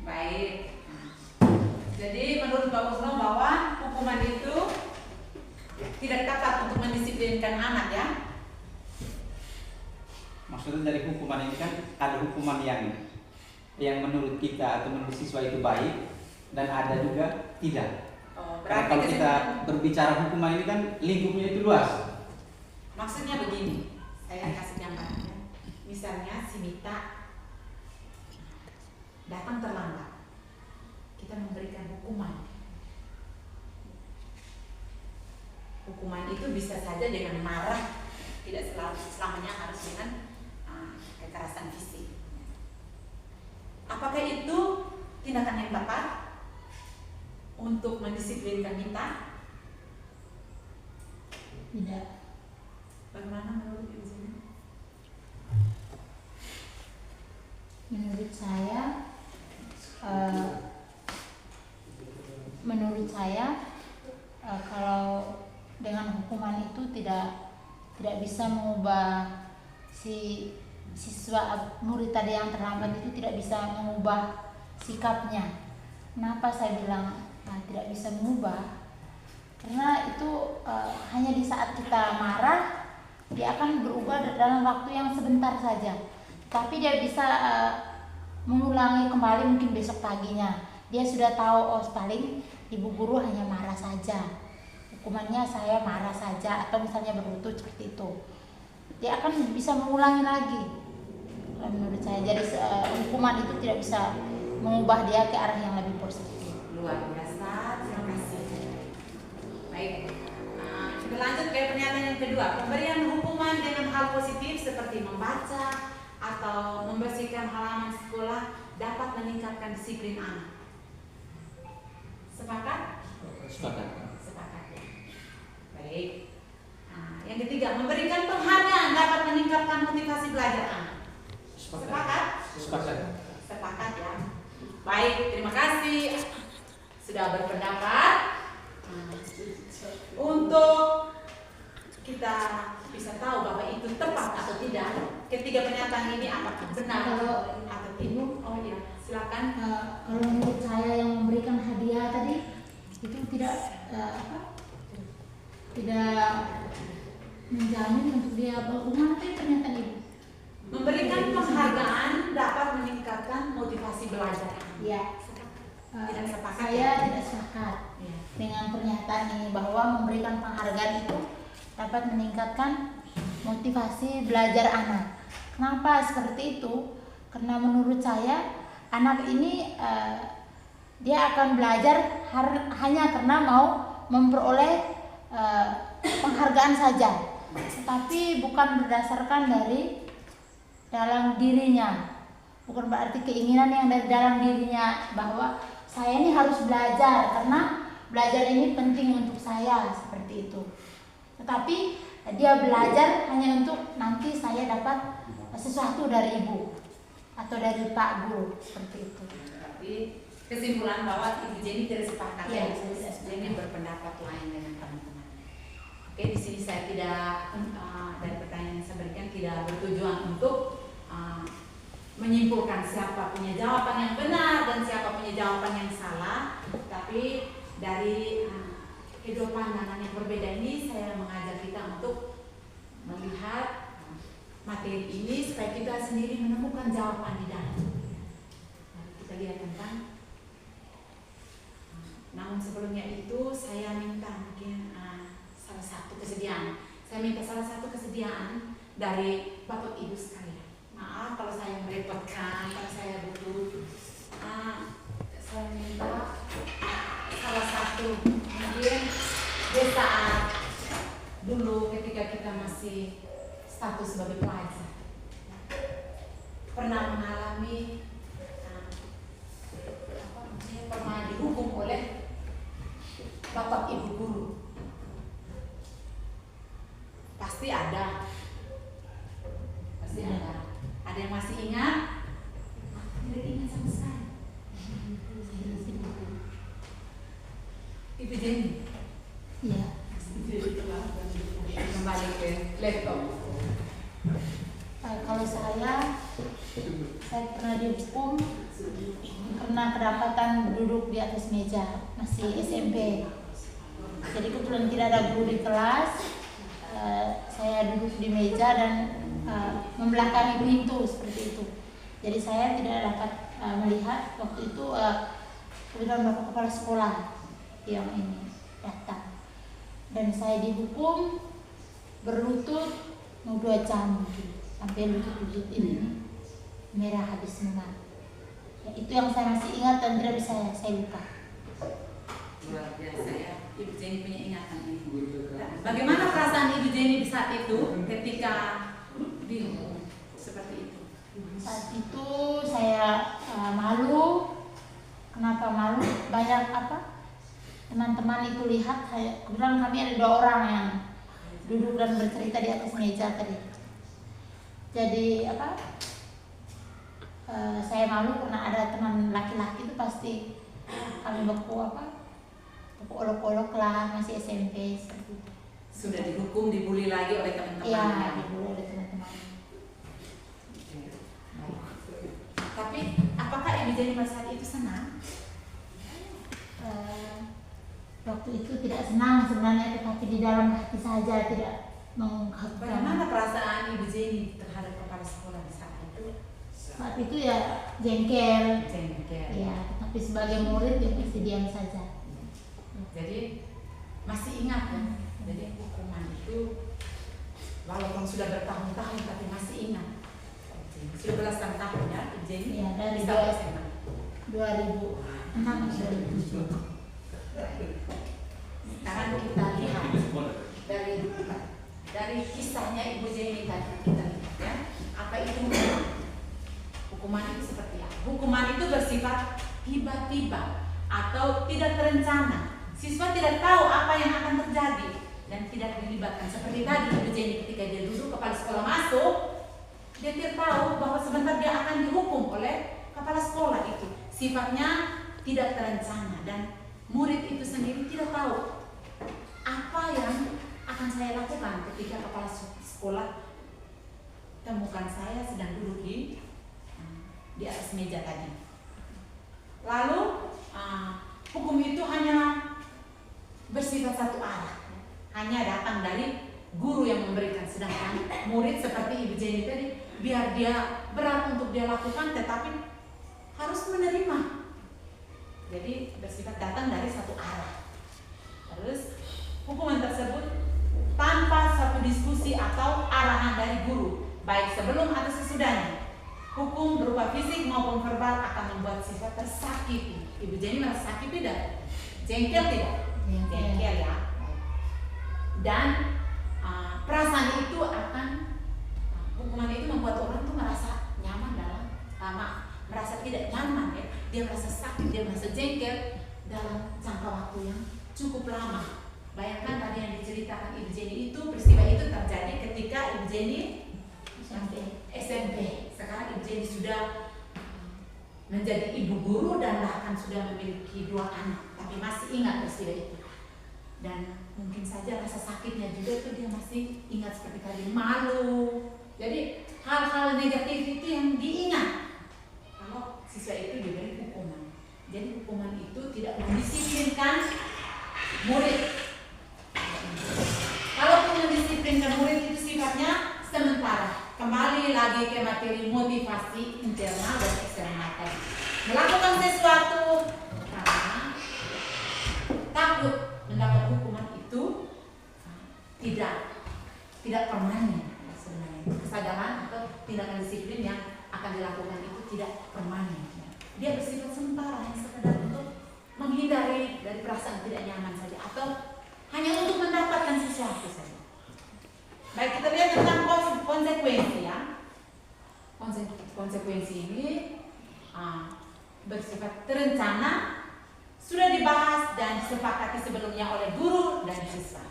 [SPEAKER 4] baik. Jadi menurut Bapak Usman bahwa hukuman itu tidak tepat untuk mendisiplinkan anak ya?
[SPEAKER 3] Maksudnya dari hukuman ini kan ada hukuman yang menurut kita atau menurut siswa itu baik, dan ada juga tidak. Karena kalau kita berbicara hukuman ini kan lingkupnya itu luas.
[SPEAKER 4] Maksudnya begini, saya kasih gambarannya. Misalnya si Mita datang terlambat, kita memberikan hukuman. Hukuman itu bisa saja dengan marah, tidak selamanya harus dengan kekerasan fisik. Apakah itu tindakan yang tepat untuk mendisiplinkan Mita?
[SPEAKER 1] Tidak.
[SPEAKER 4] Bagaimana menurut Ibu Zini?
[SPEAKER 1] Menurut saya kalau dengan hukuman itu tidak bisa mengubah si siswa murid tadi yang terlambat itu tidak bisa mengubah sikapnya. Kenapa saya bilang tidak bisa mengubah? Karena itu hanya di saat kita marah dia akan berubah dalam waktu yang sebentar saja. Tapi dia bisa mengulangi kembali mungkin besok paginya. Dia sudah tahu paling ibu guru hanya marah saja. Hukumannya saya marah saja atau misalnya berlutut seperti itu. Dia akan bisa mengulangi lagi. Menurut saya jadi hukuman itu tidak bisa mengubah dia ke arah yang lebih positif.
[SPEAKER 4] Luar biasa, terima kasih. Baik, kita lanjut ke pernyataan yang kedua. Pemberian hukuman dengan hal positif seperti membaca atau membersihkan halaman sekolah dapat meningkatkan disiplin anak. Sepakat?
[SPEAKER 3] Sepakat.
[SPEAKER 4] Sepakat. Baik. Yang ketiga, memberikan penghargaan dapat meningkatkan motivasi belajar anak. Sepakat?
[SPEAKER 3] Sepakat.
[SPEAKER 4] Sepakat ya. Baik, terima kasih sudah berpendapat. Untuk kita bisa tahu bahwa itu tepat atau tidak, ketiga pernyataan ini apakah benar atau tidak? Oh ya, silakan.
[SPEAKER 1] Kalau menurut saya yang memberikan hadiah tadi itu tidak tidak menjamin untuk dia berhubungan. Apa pernyataan ibu?
[SPEAKER 4] Memberikan penghargaan dapat meningkatkan motivasi belajar.
[SPEAKER 1] Ya.
[SPEAKER 4] Tidak sepakat.
[SPEAKER 1] Saya tidak sepakat dengan pernyataan ini bahwa memberikan penghargaan itu dapat meningkatkan motivasi belajar anak. Kenapa seperti itu? Karena menurut saya anak ini dia akan belajar hanya karena mau memperoleh penghargaan saja, tetapi bukan berdasarkan dari dalam dirinya, bukan berarti keinginan yang dari dalam dirinya bahwa saya ini harus belajar karena belajar ini penting untuk saya, seperti itu. Tetapi dia belajar hanya untuk nanti saya dapat sesuatu dari ibu atau dari Pak Guru, seperti itu.
[SPEAKER 4] Tapi kesimpulan bahwa Ibu Jenny tidak sepakat
[SPEAKER 1] Ya,
[SPEAKER 4] Ibu Jenny berpendapat lain dengan teman-teman. Oke, di sini saya tidak dari pertanyaan yang saya berikan tidak bertujuan untuk menyimpulkan siapa punya jawaban yang benar dan siapa punya jawaban yang salah, tapi dari kedua pandangan yang berbeda ini saya mengajak kita untuk melihat materi ini supaya kita sendiri menemukan jawaban di dalam. Mari kita lihat tentang. Namun sebelumnya itu saya minta mungkin salah satu kesediaan. Saya minta salah satu kesediaan dari Bapak Ibu sekalian. Maaf kalau saya merepotkan, kalau saya butuh. Saya minta salah satu mungkin di saat dulu ketika kita masih status sebagai pelajar pernah mengalami pernah dihukum oleh Bapak Ibu guru. Pasti ada. Ada yang masih ingat? Tidak ingat sama sekali. Ibu Jenny.
[SPEAKER 1] Iya.
[SPEAKER 4] Kembali ke laptop.
[SPEAKER 1] Kalau saya pernah dihukum karena kedapatan duduk di atas meja, masih SMP. Jadi kebetulan tidak ada guru di kelas, saya duduk di meja dan membelakangi pintu seperti itu. Jadi saya tidak dapat melihat waktu itu kebetulan Bapak Kepala Sekolah yang ini datang dan saya dihukum berlutut mau 2 jam sampai lutut ini merah habis semua. Ya, itu yang saya masih ingat dan tidak bisa saya lupa.
[SPEAKER 4] Luar biasa ya, Ibu Jenny punya ingatan ini. Bagaimana perasaan Ibu Jenny di saat itu ketika dihukum seperti itu?
[SPEAKER 1] Saat itu saya malu. Kenapa malu? Banyak teman-teman itu lihat saya. Kebetulan kami ada 2 orang yang duduk dan bercerita di atas meja tadi. Jadi saya malu karena ada teman laki-laki itu pasti kami beku olok-olok lah, masih SMP seperti itu.
[SPEAKER 4] Sudah dihukum, dibully lagi oleh teman-teman.
[SPEAKER 1] Iya, dibully oleh teman-teman.
[SPEAKER 4] Tapi apakah Ibu Jenny pada saat itu senang?
[SPEAKER 1] Waktu itu tidak senang sebenarnya, tetapi di dalam hati saja tidak mengungkapkan.
[SPEAKER 4] Bagaimana perasaan Ibu Jenny terhadap kepala sekolah di saat itu?
[SPEAKER 1] Saat itu ya jengkel.
[SPEAKER 4] Jengkel.
[SPEAKER 1] Ya, tapi sebagai murid ya pasti diam saja.
[SPEAKER 4] Jadi masih ingat ya. Jadi hukuman itu walaupun sudah bertahun-tahun tapi masih ingat. Sudah belasan tahun ya Ibu Jenny.
[SPEAKER 1] Ya, dari 2006 2007.
[SPEAKER 4] Sekarang kita lihat dari kisahnya Ibu Jenny tadi kita lihat ya. Apa itu hukuman? Hukuman itu seperti apa? Hukuman itu bersifat tiba-tiba atau tidak terencana. Siswa tidak tahu apa yang akan terjadi dan tidak dilibatkan. Seperti tadi Ibu Jenny ketika dia duduk, kepala sekolah masuk, dia tidak tahu bahwa sebentar dia akan dihukum oleh kepala sekolah itu. sifatnya tidak terencana dan murid itu sendiri tidak tahu apa yang akan saya lakukan ketika kepala sekolah temukan saya sedang duduk di atas meja tadi. Lalu hukum itu hanya bersifat satu arah, hanya datang dari guru yang memberikan, sedangkan murid seperti Ibu Jenny tadi biar dia berat untuk dia lakukan tetapi harus menerima. Jadi bersifat datang dari satu arah. Terus hukuman tersebut tanpa satu diskusi atau arahan dari guru, baik sebelum atau sesudahnya. Hukum berupa fisik maupun verbal akan membuat siswa tersakiti. Ibu Jenny merasa sakit tidak? Jengkel tidak? Jengkel ya. Dan perasaan itu hukuman itu membuat orang tuh merasa nyaman merasa tidak nyaman ya. Dia merasa sakit, dia merasa jengkel dalam jangka waktu yang cukup lama. Bayangkan tadi yang diceritakan Ibu Jenny itu, peristiwa itu terjadi ketika Ibu Jenny SMP. Sekarang Ibu Jenny sudah menjadi ibu guru dan bahkan sudah memiliki 2 anak, tapi masih ingat peristiwa itu. Dan mungkin saja rasa sakitnya juga itu dia masih ingat seperti tadi, malu. Jadi hal-hal negatif itu yang diingat kalau siswa itu diberi hukuman. Jadi hukuman itu tidak mendisiplinkan murid. Kalau mendisiplinkan murid itu sifatnya sementara. Kembali lagi ke materi motivasi internal dan eksternal tadi. Melakukan sesuatu karena takut mendapat hukuman itu tidak permanen sebenarnya. Kesadaran atau tindakan disiplin yang akan dilakukan itu tidak permanen. Dia bersifat sementara, hanya sekedar untuk menghindari dari perasaan tidak nyaman saja atau hanya untuk mendapatkan sesuatu saja. Baik, kita lihat tentang konsekuensi ya. Konsekuensi ini bersifat terencana, sudah dibahas dan disepakati sebelumnya oleh guru dan siswa.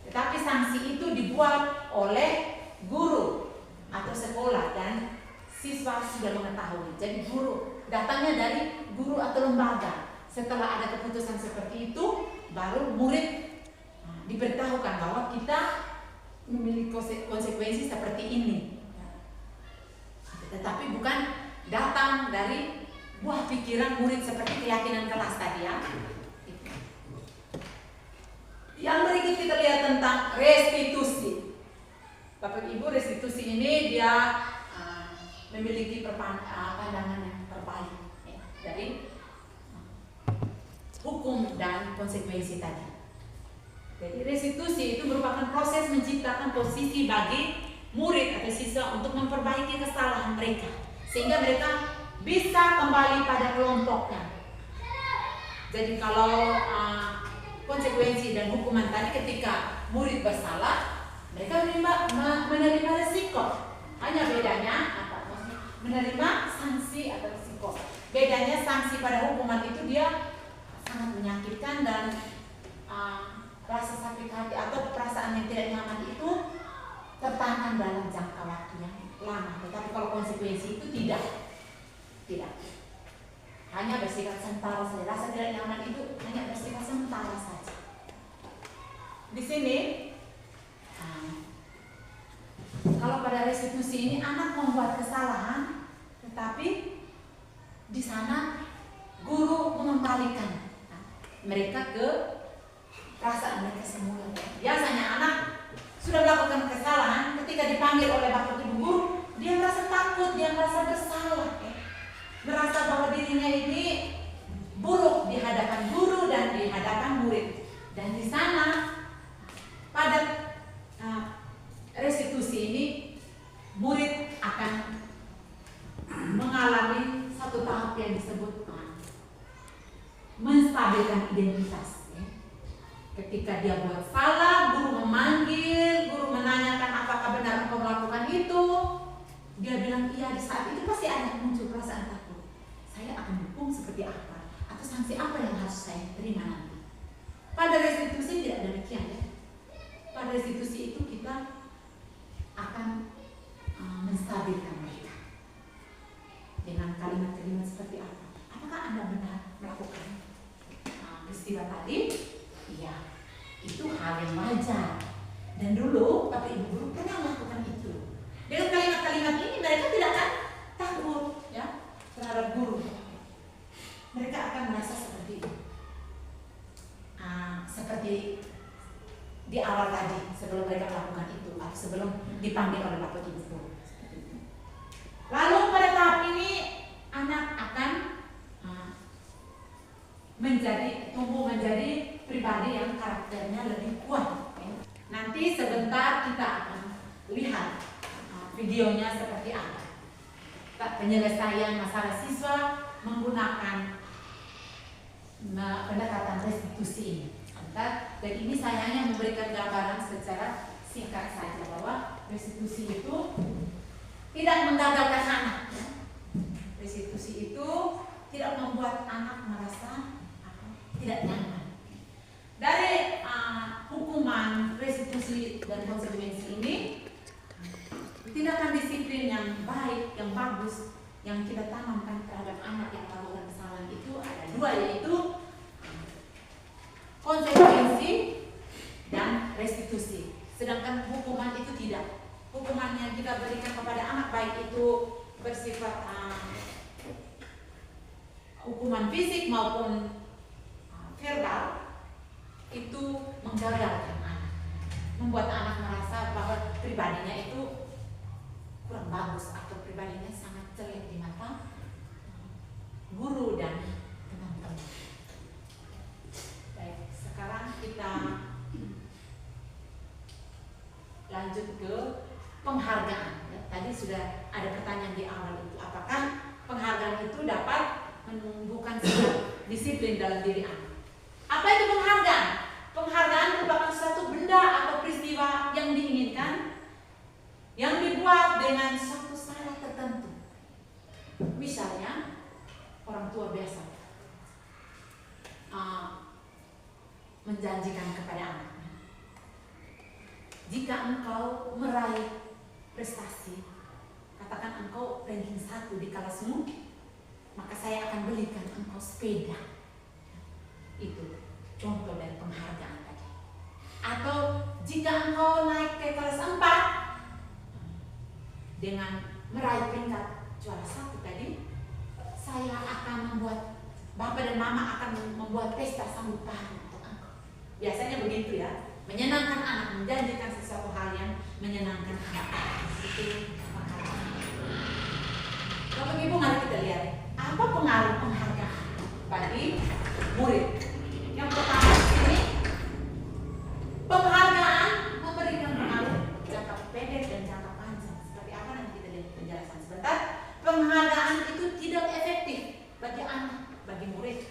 [SPEAKER 4] Tetapi sanksi itu dibuat oleh guru atau sekolah dan siswa sudah mengetahui. Jadi guru datangnya dari guru atau lembaga. Setelah ada keputusan seperti itu, baru murid diberitahukan bahwa kita memiliki konsekuensi seperti ini. Tetapi bukan datang dari buah pikiran murid seperti keyakinan kelas tadi ya. Yang berikut kita lihat tentang restitusi. Bapak Ibu, restitusi ini dia memiliki pandangan yang terbalik dari hukum dan konsekuensi tadi. Jadi restitusi itu merupakan proses menciptakan posisi bagi murid atau siswa untuk memperbaiki kesalahan mereka sehingga mereka bisa kembali pada kelompoknya. Jadi kalau konsekuensi dan hukuman tadi ketika murid bersalah, mereka menerima resiko. Hanya bedanya menerima sanksi atau resiko. Bedanya sanksi pada hukuman itu dia sangat menyakitkan dan rasa sakit hati atau perasaan yang tidak nyaman itu tertahan dalam jangka waktu yang lama. Tetapi kalau konsekuensi itu tidak. Hanya bersifat sementara saja. Rasa tidak nyaman itu hanya bersifat sementara saja. Di sini, kalau pada restitusi ini anak membuat kesalahan, tetapi di sana guru mengembalikan mereka ke perasaan mereka semula. Biasanya anak sudah melakukan kesalahan, ketika dipanggil oleh bapak ibu guru, dia merasa takut, dia merasa bersalah, merasa bahwa dirinya ini buruk di hadapan guru dan di hadapan murid. Dan di sana pada restitusi ini murid akan mengalami satu tahap yang disebut menstabilkan identitas. Ketika dia buat salah, guru memanggil, guru menanyakan apakah benar engkau melakukan itu. Dia bilang iya, di saat itu pasti ada muncul perasaan takut. Saya akan dihukum seperti apa? Atau sanksi apa yang harus saya terima nanti? Pada restitusi tidak demikian ya. Pada restitusi itu kita akan menstabilkan mereka dengan kalimat-kalimat seperti apa? Apakah Anda peristiwa tadi, ya itu hal yang wajar. Dan dulu Bapak Ibu guru pernah melakukan itu. Dengan kalimat-kalimat ini mereka tidak akan takut ya terhadap guru. Mereka akan merasa seperti seperti di awal tadi sebelum mereka melakukan itu atau sebelum dipanggil oleh Bapak Ibu guru. Lalu pada tahap ini anak akan tumbuh menjadi pribadi yang karakternya lebih kuat. Nanti sebentar kita akan lihat videonya seperti apa. Penyelesaian masalah siswa menggunakan pendekatan restitusi ini. Dan ini saya hanya memberikan gambaran secara singkat saja bahwa restitusi itu tidak menggagalkan anak. Restitusi itu tidak membuat anak merasa tidak nyaman. Dari hukuman restitusi dan konsekuensi ini, tindakan disiplin yang baik, yang bagus, yang kita tanamkan terhadap anak yang melakukan kesalahan itu ada dua, yaitu konsekuensi dan restitusi. Sedangkan hukuman itu tidak. Hukuman yang kita berikan kepada anak baik itu bersifat hukuman fisik maupun verbal itu menggagalkan anak, membuat anak merasa bahwa pribadinya itu kurang bagus atau pribadinya sangat jelek di mata guru dan teman-teman. Baik, sekarang kita lanjut ke penghargaan. Tadi sudah ada pertanyaan di awal itu, apakah penghargaan itu dapat menumbuhkan sikap disiplin dalam diri anak? Apa itu penghargaan? Penghargaan merupakan suatu benda atau peristiwa yang diinginkan, yang dibuat dengan suatu syarat tertentu. Misalnya, orang tua biasa menjanjikan kepada anaknya, jika engkau meraih prestasi, katakan engkau ranking 1 di kelasmu, maka saya akan belikan engkau sepeda. Itu contoh dari penghargaan tadi. Atau jika engkau naik ke kelas 4 dengan meraih peringkat juara 1 tadi, saya akan membuat, Bapak dan Mama akan membuat pesta sambutan untuk engkau. Biasanya begitu ya, menyenangkan anak, menjanjikan sesuatu hal yang menyenangkan anak. Itu penghargaan. Bapak Ibu, mari kita lihat apa pengaruh penghargaan bagi murid. Yang pertama di sini, penghargaan memberikan pengaruh jangka pendek dan jangka panjang. Seperti apa nanti kita lihat penjelasan sebentar. Penghargaan itu tidak efektif bagi anak, bagi murid.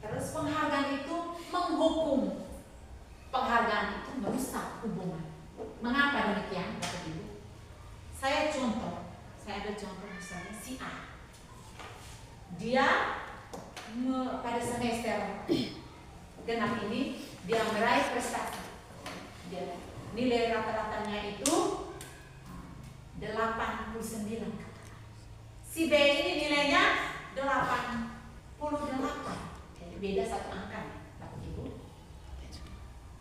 [SPEAKER 4] Terus penghargaan itu menghukum. Penghargaan itu merusak hubungan. Mengapa demikian, Bapak Ibu? Saya ada contoh misalnya si A. Dia pada semester genap ini dia meraih prestasi. Dia nilai rata-ratanya itu 89. Si B ini nilainya 88. Jadi beda satu angka, Bapak Ibu.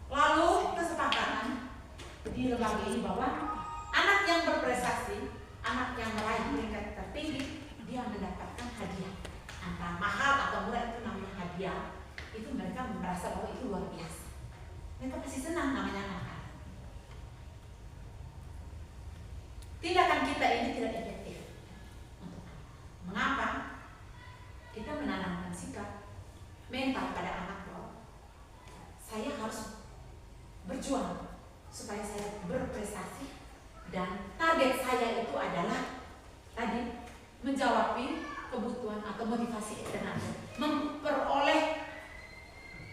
[SPEAKER 4] Lalu kesepakatan di lembaga ini bahwa anak yang berprestasi, anak yang meraih peringkat tertinggi, dia mendapatkan hadiah. Antara mahal atau murah itu namanya hadiah. Itu mereka merasa bahwa itu luar biasa. Mereka pasti senang namanya anak-anak. Tindakan kita ini tidak efektif. Mengapa? Kita menanamkan sikap mental pada anak bahwa saya harus berjuang supaya saya berprestasi, dan target saya itu adalah tadi menjawab kebutuhan atau motivasi eksternal, memperoleh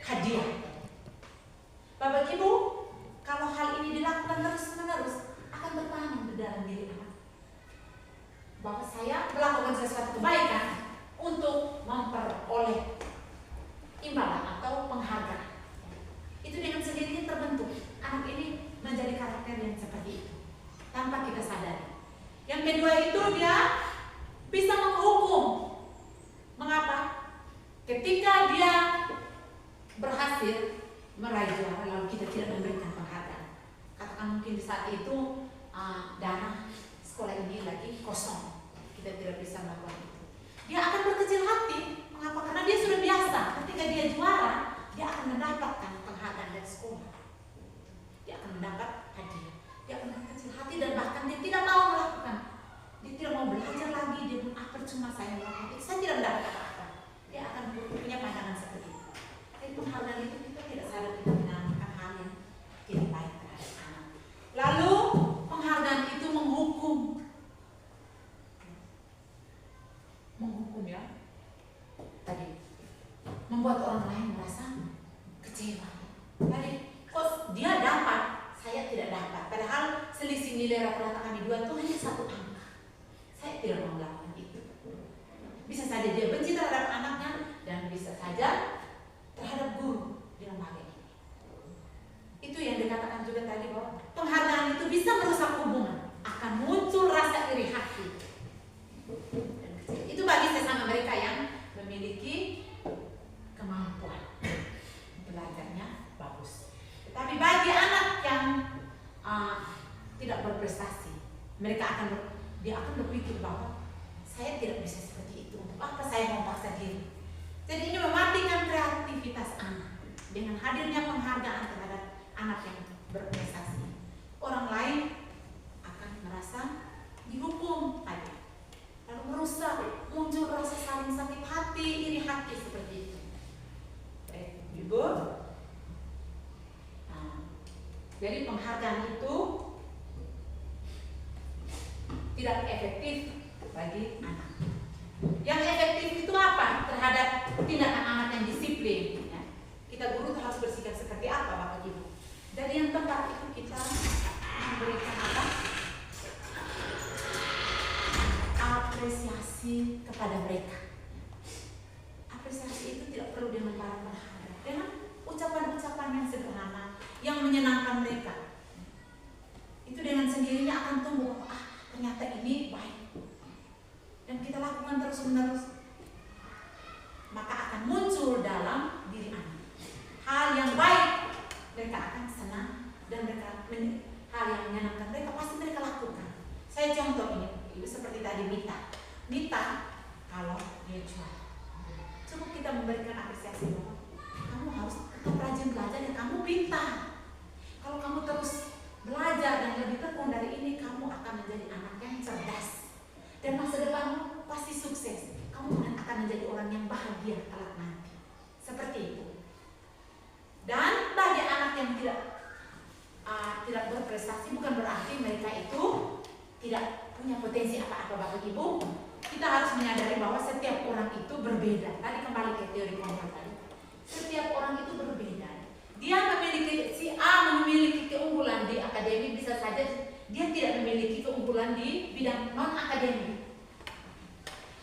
[SPEAKER 4] hadiah. Bapak Ibu, kalau hal ini dilakukan terus-menerus akan bertanam di dalam diri anak bahwa saya melakukan sesuatu kebaikan untuk memperoleh imbalan atau penghargaan. Itu dengan sendirinya terbentuk. Anak ini menjadi karakter yang seperti itu tanpa kita sadari. Yang kedua itu dia bisa menghukum. Mengapa? Ketika dia berhasil meraih juara lalu kita tidak memberikan penghargaan. Katakan mungkin di saat itu dana sekolah ini lagi kosong, kita tidak bisa melakukan itu. Dia akan berkecil hati. Mengapa? Karena dia sudah biasa. Ketika dia juara, dia akan mendapatkan penghargaan dari sekolah. Dia akan mendapat hadiah. Dia akan berkecil hati dan bahkan dia tidak mau melakukan. Dia tidak mau belajar lagi. Dia bilang, percuma saya melakukan itu. Saya tidak mendapat apa-apa. Dia akan punya pandangan seperti itu. Jadi penghargaan itu kita tidak sadar kita menanamkan hal yang tidak baik terhadap anak. Lalu penghargaan itu menghukum ya. Tadi membuat orang lain merasa kecewa. Tadi kok dia dapat, saya tidak dapat. Padahal selisih nilai rata-rata kami dua itu hanya 1 angka. Saya tidak mau melakukan itu. Bisa saja dia benci terhadap anaknya dan bisa saja terhadap guru di lembaga ini. Itu yang dikatakan juga tadi bahwa penghargaan itu bisa merusak hubungan, akan muncul rasa iri hati. Itu bagi sesama mereka yang memiliki kemampuan belajarnya bagus. Tetapi bagi anak yang tidak berprestasi, dia akan berpikir bahwa saya tidak bisa seperti itu. Untuk apa saya memaksa diri? Jadi ini mematikan kreativitas anak. Dengan hadirnya penghargaan terhadap anak yang berprestasi, orang lain akan merasa dihukum tadi. Lalu merusak, muncul rasa saling sakit hati, iri hati seperti itu. Ibu, jadi penghargaan itu tidak efektif bagi anak. Yang efektif itu apa? Terhadap tindakan anak yang disiplin. Ya. Kita guru harus bersikap seperti apa, Bapak Ibu? Dari yang tepat itu kita memberikan apa? Apresiasi kepada mereka. Apresiasi itu tidak perlu dengan para berharga, dengan ucapan-ucapan yang sederhana yang menyenangkan mereka. Itu dengan sendirinya akan tumbuh, ternyata ini baik. Dan kita lakukan terus-menerus, maka akan muncul dalam diri anak hal yang baik. Mereka akan senang dan mereka hal yang menyenangkan mereka pasti mereka lakukan. Saya contoh ini. Itu seperti tadi Mita kalau dia juara, cukup kita memberikan apresiasi bahwa kamu harus tetap rajin belajar dan kamu pintar. Kalau kamu terus belajar dan lebih tekun dari ini, kamu akan menjadi anak yang cerdas dan masa depanmu pasti sukses. Kamu akan menjadi orang yang bahagia kelak nanti. Seperti itu. Dan bagi anak yang tidak berprestasi bukan berarti mereka itu tidak punya potensi apa-apa, Bapak Ibu. Kita harus menyadari bahwa setiap orang itu berbeda. Tadi kembali ke teori kelompok tadi. Setiap orang itu berbeda. Dia memiliki, si A memiliki keunggulan di akademik, bisa saja dia tidak memiliki keunggulan di bidang non-akademik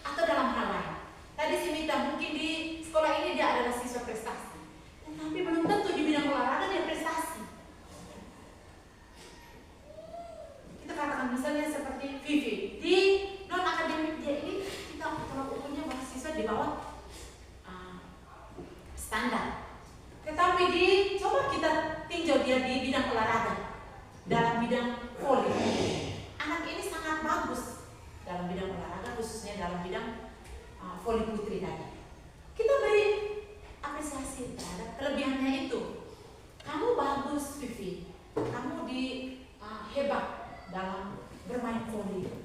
[SPEAKER 4] atau dalam hal lain. Tadi si Mita mungkin di sekolah ini dia adalah siswa prestasi, tapi belum tentu di bidang olahraga dia prestasi. Kita katakan misalnya seperti Vivi di non akademik dia ini kita kalau ukurnya mahasiswa di bawah standar. Tetapi coba kita tinjau dia di bidang olahraga, dalam bidang voli. Anak ini sangat bagus dalam bidang olahraga, khususnya dalam bidang voli putri tadi. Kita beri apresiasi terhadap kelebihannya itu. Kamu bagus, Vivi. Kamu hebat dalam bermain voli.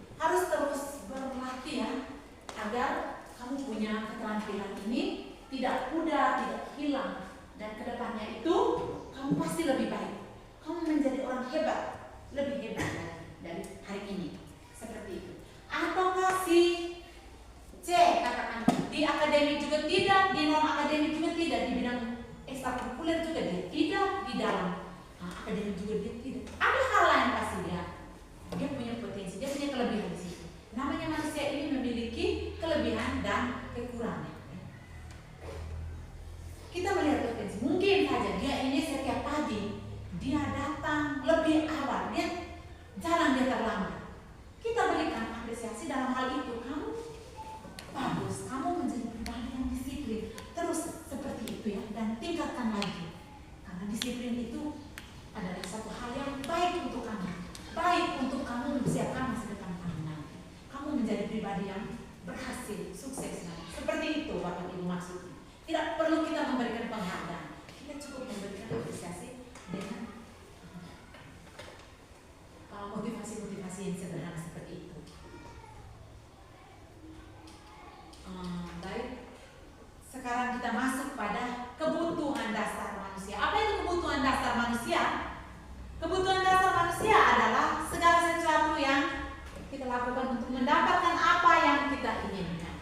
[SPEAKER 4] lakukan untuk mendapatkan apa yang kita inginkan.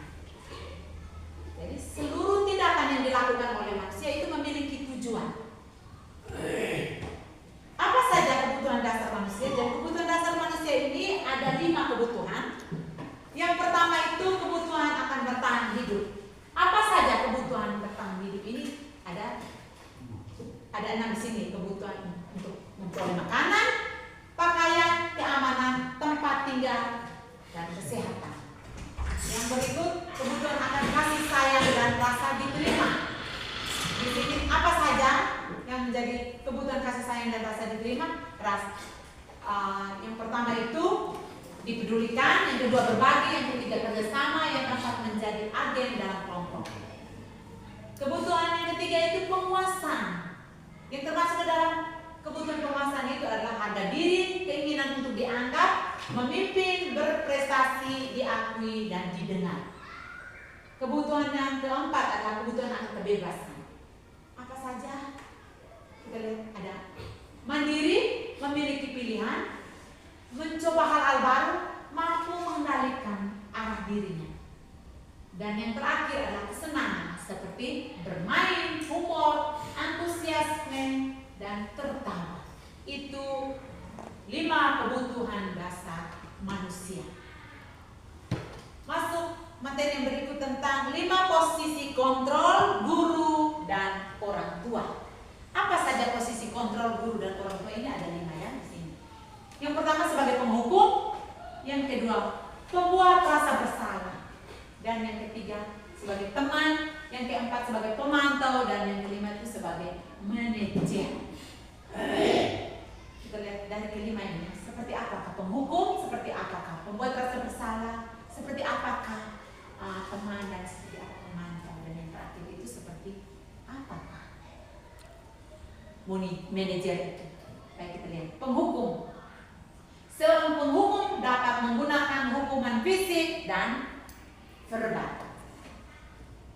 [SPEAKER 4] Jadi seluruh tindakan yang dilakukan oleh manusia itu memiliki tujuan. Apa saja kebutuhan dasar manusia? Dan kebutuhan dasar manusia ini ada 5 kebutuhan. Yang pertama itu kebutuhan akan bertahan hidup. Apa saja kebutuhan bertahan hidup ini? Ada 6 di sini. Kebutuhan untuk memperoleh makanan, pakaian, keamanan, tempat tinggal, dan kesehatan. Yang berikut kebutuhan akan kasih sayang dan rasa diterima. Di sini apa saja yang menjadi kebutuhan kasih sayang dan rasa diterima? Yang pertama itu dipedulikan, yang kedua berbagi, yang ketiga kerjasama, yang keempat menjadi agen dalam kelompok. Kebutuhan yang ketiga itu penguasaan. Yang termasuk ke dalam kebutuhan penguasaan itu adalah harga diri, keinginan untuk dianggap, memimpin, berprestasi, diakui, dan didengar. Kebutuhan yang keempat adalah kebutuhan akan kebebasan. Apa saja? Kita lihat ada mandiri, memiliki pilihan, mencoba hal-hal baru, mampu mengendalikan arah dirinya. Dan yang terakhir adalah kesenangan seperti bermain, humor, antusiasme, dan tertawa. Itu 5 kebutuhan dasar manusia. Masuk materi yang berikut tentang 5 posisi kontrol guru dan orang tua. Apa saja posisi kontrol guru dan orang tua ini? Ada 5 ya di sini. Yang pertama sebagai penghukum, yang kedua pembuat rasa bersalah, dan yang ketiga sebagai teman, yang keempat sebagai pemantau, dan yang kelima itu sebagai manajer. Kita lihat dari kelima ini, seperti apakah penghukum, seperti apakah pembuat rasa bersalah, seperti apakah teman, dan seperti apa pemantau, dan yang terakhir itu seperti apakah manajer itu. Baik, kita lihat penghukum. Seorang penghukum dapat menggunakan hukuman fisik dan verbal.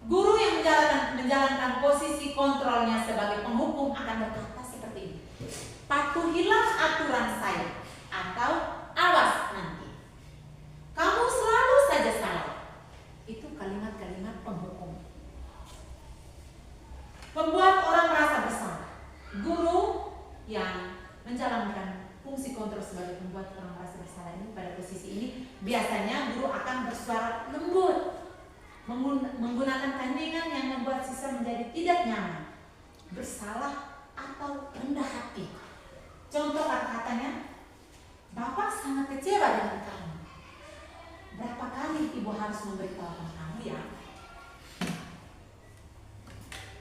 [SPEAKER 4] Guru yang menjalankan posisi kontrolnya sebagai penghukum akan berkata seperti ini: patuhilah aturan saya, atau awas nanti, kamu selalu saja salah. Itu kalimat-kalimat penghukum. Membuat orang merasa bersalah. Guru yang menjalankan fungsi kontrol sebagai pembuat orang merasa bersalah ini, pada posisi ini biasanya guru akan bersuara lembut, menggunakan tandingan yang membuat siswa menjadi tidak nyaman, bersalah, atau rendah hati. Contoh kata-katanya, Bapak sangat kecewa dengan kamu. Berapa kali ibu harus memberitahukan kamu ya?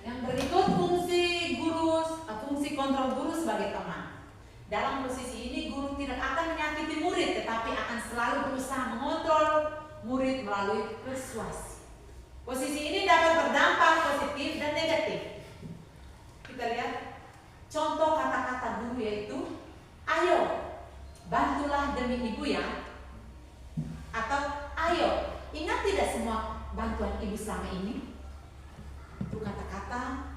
[SPEAKER 4] Yang berikut fungsi kontrol guru sebagai teman. Dalam posisi ini guru tidak akan menyakiti murid, tetapi akan selalu berusaha mengontrol murid melalui persuasi. Posisi ini dapat berdampak positif dan negatif. Kita lihat contoh kata-kata guru, yaitu ayo bantulah demi ibu ya, atau ayo ingat tidak semua bantuan ibu selama ini. Itu kata-kata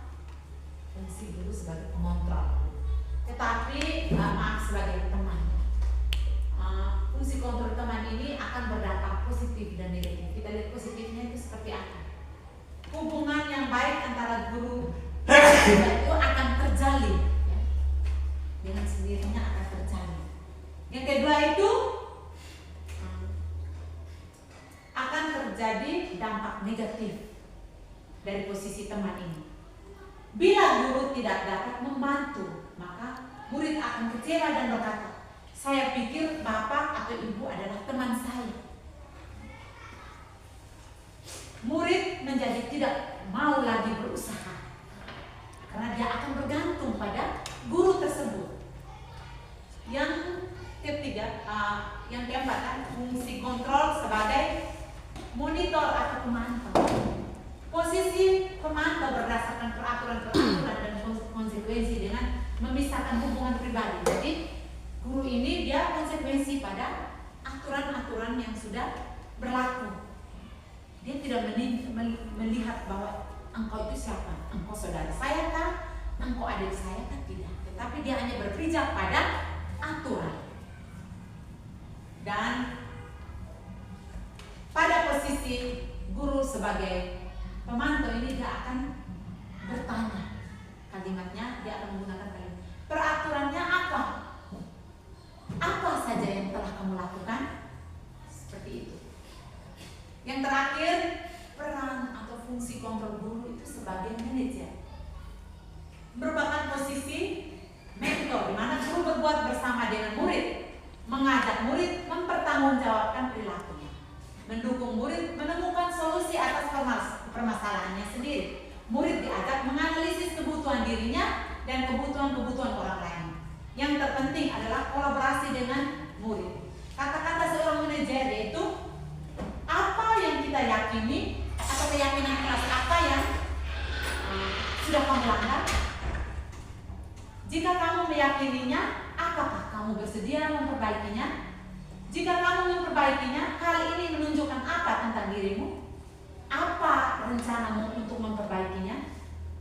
[SPEAKER 4] fungsi guru sebagai pengontrol, tetapi sebagai teman. Fungsi kontrol teman ini akan berdampak positif dan negatif. Kita lihat positifnya itu seperti apa. Hubungan yang baik antara guru itu akan terjalin, ya. Dengan sendirinya akan terjalin. Yang kedua itu akan terjadi dampak negatif dari posisi teman ini. Bila guru tidak dapat membantu, maka murid akan kecewa dan berkata, saya pikir bapak atau ibu adalah teman saya. Murid menjadi tidak mau lagi berusaha, karena dia akan bergantung pada guru tersebut. Yang ketiga, yang keempat, fungsi kontrol sebagai monitor atau pemantau. Posisi pemantau berdasarkan peraturan-peraturan dan konsekuensi dengan memisahkan hubungan pribadi. Jadi guru ini dia konsekuensi pada aturan-aturan yang sudah berlaku. Dia tidak melihat bahwa engkau itu siapa, engkau saudara saya kah, engkau adik saya kah, tidak. Tetapi dia hanya berpijak pada aturan. Dan posisi guru sebagai pemantau ini dia akan bertanya. Kalimatnya dia akan menggunakan kalimat. Peraturannya apa? Apa saja yang telah kamu lakukan? Seperti itu. Yang terakhir, peran atau fungsi kontrol guru itu sebagai manajer. Merupakan posisi mentor di mana guru berbuat bersama dengan murid, mengajak murid mempertanggungjawabkan perilakunya, mendukung murid menemukan solusi atas permasalahannya sendiri. Murid diajak menganalisis kebutuhan dirinya dan kebutuhan-kebutuhan orang lain. Yang terpenting adalah kolaborasi dengan murid. Kata-kata seorang manajer yaitu apa yang kita yakini atau keyakinan keras apa yang sudah kamu langgar. Jika kamu meyakininya, apakah kamu bersedia memperbaikinya? Jika kamu memperbaikinya, hal ini menunjukkan apa tentang dirimu? Apa rencanamu untuk memperbaikinya?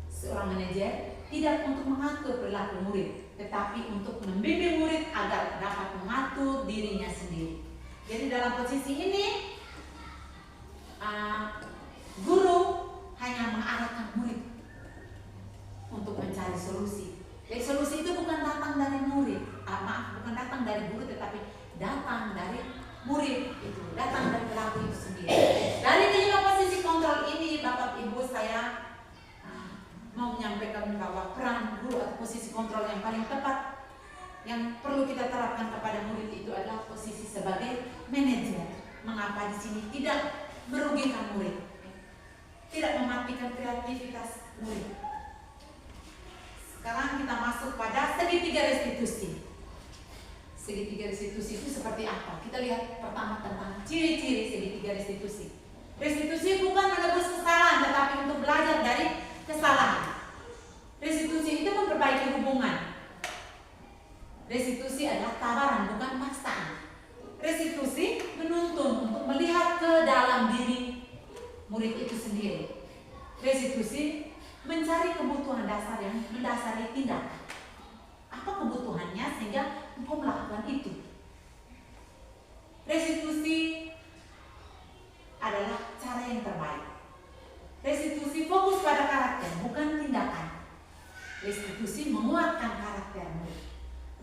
[SPEAKER 4] Seorang manajer tidak untuk mengatur perilaku murid, tetapi untuk membimbing murid agar dapat mengatur dirinya sendiri. Jadi dalam posisi ini, guru hanya mengarahkan murid untuk mencari solusi. Jadi solusi itu bukan datang dari murid, bukan datang dari guru, tetapi datang dari murid itu, datang dari pelaku itu sendiri. Dari kelima posisi kontrol ini, Bapak Ibu, saya mau menyampaikan bahwa peran guru atau posisi kontrol yang paling tepat yang perlu kita terapkan kepada murid itu adalah posisi sebagai manajer. Mengapa di sini tidak merugikan murid, tidak mematikan kreativitas murid. Sekarang kita masuk pada segitiga restitusi. Segitiga restitusi itu seperti apa? Kita lihat pertama tentang ciri-ciri segitiga restitusi. Restitusi bukan menebus kesalahan, tetapi untuk belajar dari kesalahan. Restitusi itu memperbaiki hubungan. Restitusi adalah tawaran, bukan paksaan. Restitusi menuntun untuk melihat ke dalam diri murid itu sendiri. Restitusi mencari kebutuhan dasar yang mendasari tindakan. Apa kebutuhannya sehingga engkau melakukan itu? Restitusi adalah cara yang terbaik. Restitusi fokus pada karakter, bukan tindakan. Restitusi menguatkan karakter murid.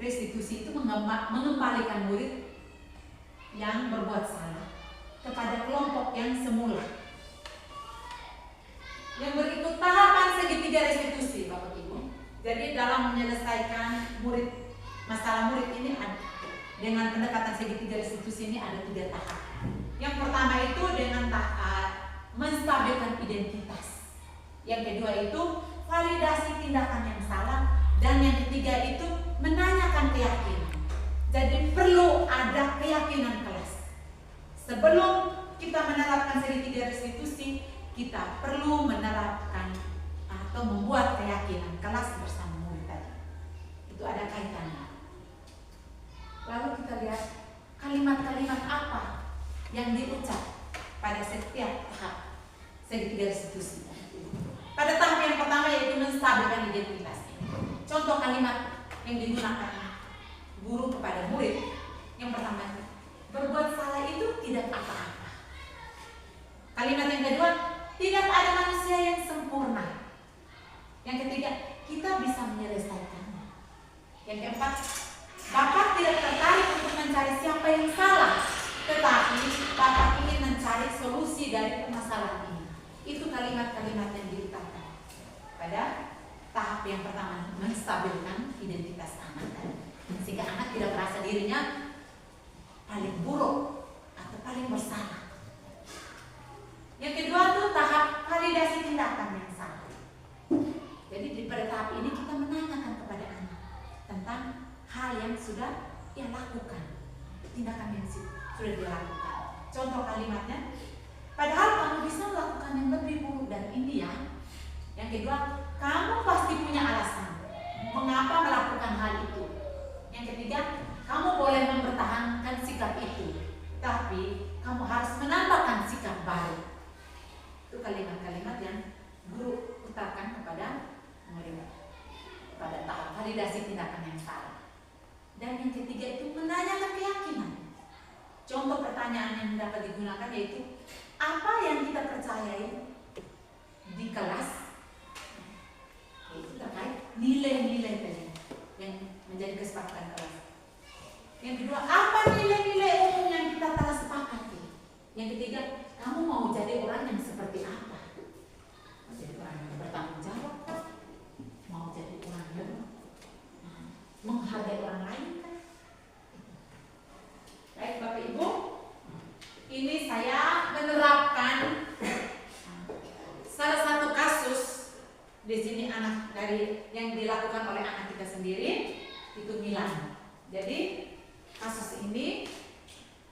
[SPEAKER 4] Restitusi itu mengembalikan murid yang berbuat salah kepada kelompok yang semula. Yang berikut tahapan segitiga restitusi, Bapak Ibu. Jadi dalam menyelesaikan masalah murid ini dengan pendekatan segitiga restitusi ini ada 3 tahap. Yang pertama itu dengan tahap menstabilkan identitas. Yang kedua itu validasi tindakan yang salah, dan yang ketiga itu menanyakan keyakinan. Jadi perlu ada keyakinan kelas. Sebelum kita menerapkan segitiga restitusi, kita perlu menerapkan atau membuat keyakinan kelas bersama murid tadi. Itu ada kaitannya. Lalu kita lihat kalimat-kalimat apa yang diucap pada setiap tahap segitiga restitusi. Pada tahap yang pertama yaitu menstabilkan identitas. Contoh kalimat yang digunakan guru kepada murid yang pertama, berbuat salah itu tidak apa-apa. Kalimat yang kedua, tidak ada manusia yang sempurna. Yang ketiga, kita bisa menyelesaikannya. Yang keempat, Bapak tidak tertarik untuk mencari siapa yang salah, tetapi Bapak ingin mencari solusi dari permasalahan ini. Itu kalimat-kalimat yang diucapkan pada tahap yang pertama, menstabilkan identitas anak, sehingga anak tidak merasa dirinya paling buruk atau paling bersalah. Yang kedua itu tahap validasi tindakan yang salah. Jadi pada tahap ini kita menanyakan kepada anak tentang hal yang sudah ia lakukan, tindakan yang sudah dia lakukan. Contoh kalimatnya, padahal kamu bisa melakukan yang lebih buruk dari ini ya. Yang kedua, kamu pasti punya alasan mengapa melakukan hal itu. Yang ketiga, kamu boleh mempertahankan sikap itu, tapi kamu harus menambahkan sikap baru. Itu kalimat-kalimat yang guru utarkan kepada murid pada tahap validasi tindakan yang salah. Dan yang ketiga itu menanyakan keyakinan. Contoh pertanyaan yang dapat digunakan yaitu, apa yang kita percayai di kelas itu terkait nilai-nilai tadi yang menjadi kesepakatan kelas. Yang kedua, apa nilai-nilai umum yang kita telah sepakati. Yang ketiga, kamu mau jadi orang yang seperti apa? Mau jadi orang yang bertanggung jawab kan? Mau jadi orang yang menghargai orang lain kan? Baik Bapak Ibu, ini saya menerapkan salah satu kasus di sini anak dari yang dilakukan oleh anak kita sendiri itu Milano. Jadi kasus ini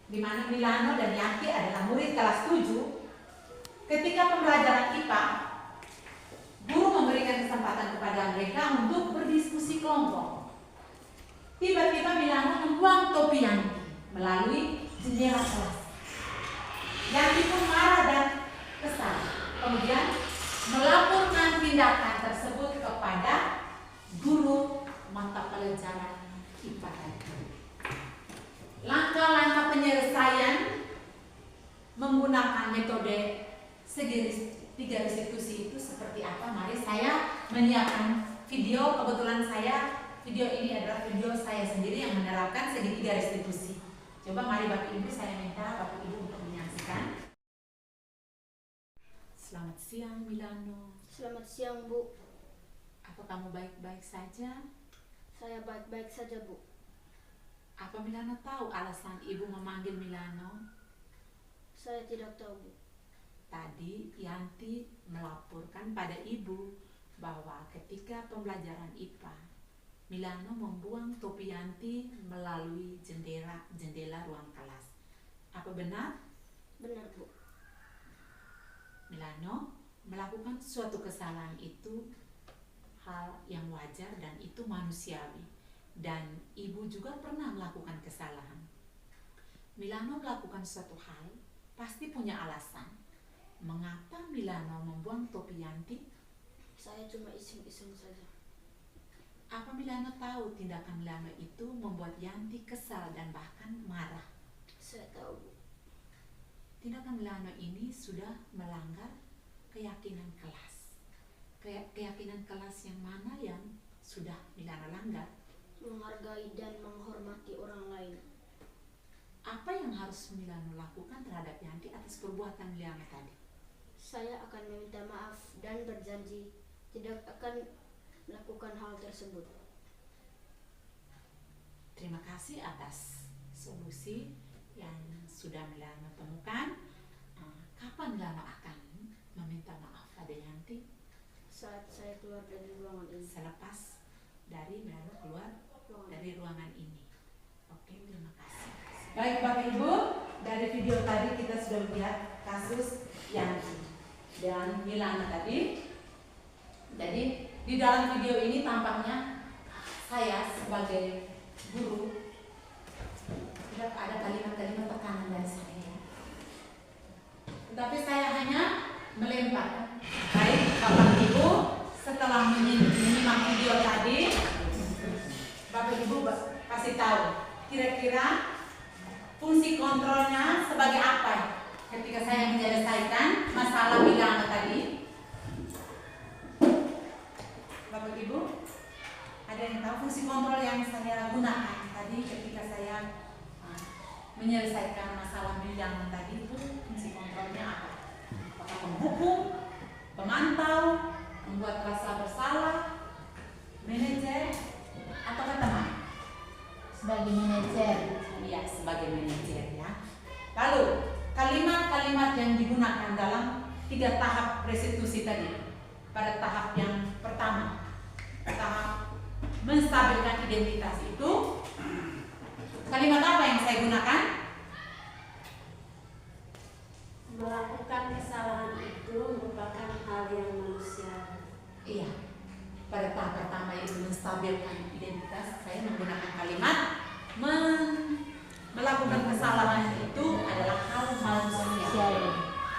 [SPEAKER 4] di mana Milano dan Yanti adalah murid kelas 7. Ketika pembelajaran IPA, guru memberikan kesempatan kepada mereka untuk berdiskusi kelompok. Tiba-tiba Milano membuang topi Yanti melalui jendela kelas. Yanti pun marah dan kesal. Kemudian melaporkan tindakan tersebut kepada guru mata pelajaran IPA. Langkah-langkah penyelesaian menggunakan metode tiga restitusi itu seperti apa? Mari saya menyiapkan video. Kebetulan video ini adalah video saya sendiri yang menerapkan segitiga restitusi. Coba mari Bapak Ibu, saya minta Bapak Ibu untuk menyaksikan. Selamat siang Milano.
[SPEAKER 5] Selamat siang, Bu.
[SPEAKER 4] Apa kamu baik-baik saja?
[SPEAKER 5] Saya baik-baik saja, Bu.
[SPEAKER 4] Apa Milano tahu alasan Ibu memanggil Milano?
[SPEAKER 5] Saya tidak tahu, Bu.
[SPEAKER 4] Tadi Yanti melaporkan pada Ibu bahwa ketika pembelajaran IPA, Milano membuang topi Yanti melalui jendela ruang kelas. Apa benar?
[SPEAKER 5] Benar, Bu.
[SPEAKER 4] Milano melakukan suatu kesalahan itu hal yang wajar dan itu manusiawi. Dan Ibu juga pernah melakukan kesalahan. Milano melakukan suatu hal pasti punya alasan. Mengapa Milano membuang topi Yanti?
[SPEAKER 5] Saya cuma iseng-iseng saja.
[SPEAKER 4] Apa Milano tahu tindakan Milano itu membuat Yanti kesal dan bahkan marah?
[SPEAKER 5] Saya tahu, Bu.
[SPEAKER 4] Tindakan Milano ini sudah melanggar keyakinan kelas. Keyakinan kelas yang mana yang sudah Milano langgar?
[SPEAKER 5] Menghargai dan menghormati orang lain.
[SPEAKER 4] Apa yang harus Milano lakukan terhadap Yanti atas perbuatan Milano tadi?
[SPEAKER 5] Saya akan meminta maaf dan berjanji tidak akan melakukan hal tersebut.
[SPEAKER 4] Terima kasih atas solusi yang sudah Milano temukan. Kapan Milano akan meminta maaf pada Yanti?
[SPEAKER 5] Saat saya keluar dari ruangan ini.
[SPEAKER 4] Selepas dari Milano keluar dari ruangan ini. Oke, terima kasih. Baik Bapak Ibu, dari video tadi kita sudah lihat kasus Yanti dan Milano tadi. Jadi di dalam video ini tampaknya saya sebagai guru tidak ada kalimat-kalimat tekanan dari saya. Tetapi saya hanya melempar. Baik Bapak Ibu, setelah menyimak video tadi, Bapak Ibu pasti tahu kira-kira fungsi kontrolnya sebagai apa ketika saya menyelesaikan masalah Milano tadi. Bapak Ibu, ada yang tahu fungsi kontrol yang saya gunakan tadi ketika saya menyelesaikan masalah Milano tadi itu fungsi kontrolnya apa? Apakah menghukum, pemantau, membuat rasa bersalah, manajer, atau teman?
[SPEAKER 1] Sebagai manajer.
[SPEAKER 4] Iya, sebagai manajer ya. Lalu kalimat-kalimat yang digunakan dalam 3 tahap restitusi tadi. Pada tahap yang pertama, tahap menstabilkan identitas itu, kalimat apa yang saya gunakan?
[SPEAKER 5] Melakukan kesalahan itu merupakan hal yang manusiawi.
[SPEAKER 4] Iya, pada tahap pertama itu menstabilkan identitas, saya menggunakan kalimat melakukan kesalahan itu adalah hal manusiawi.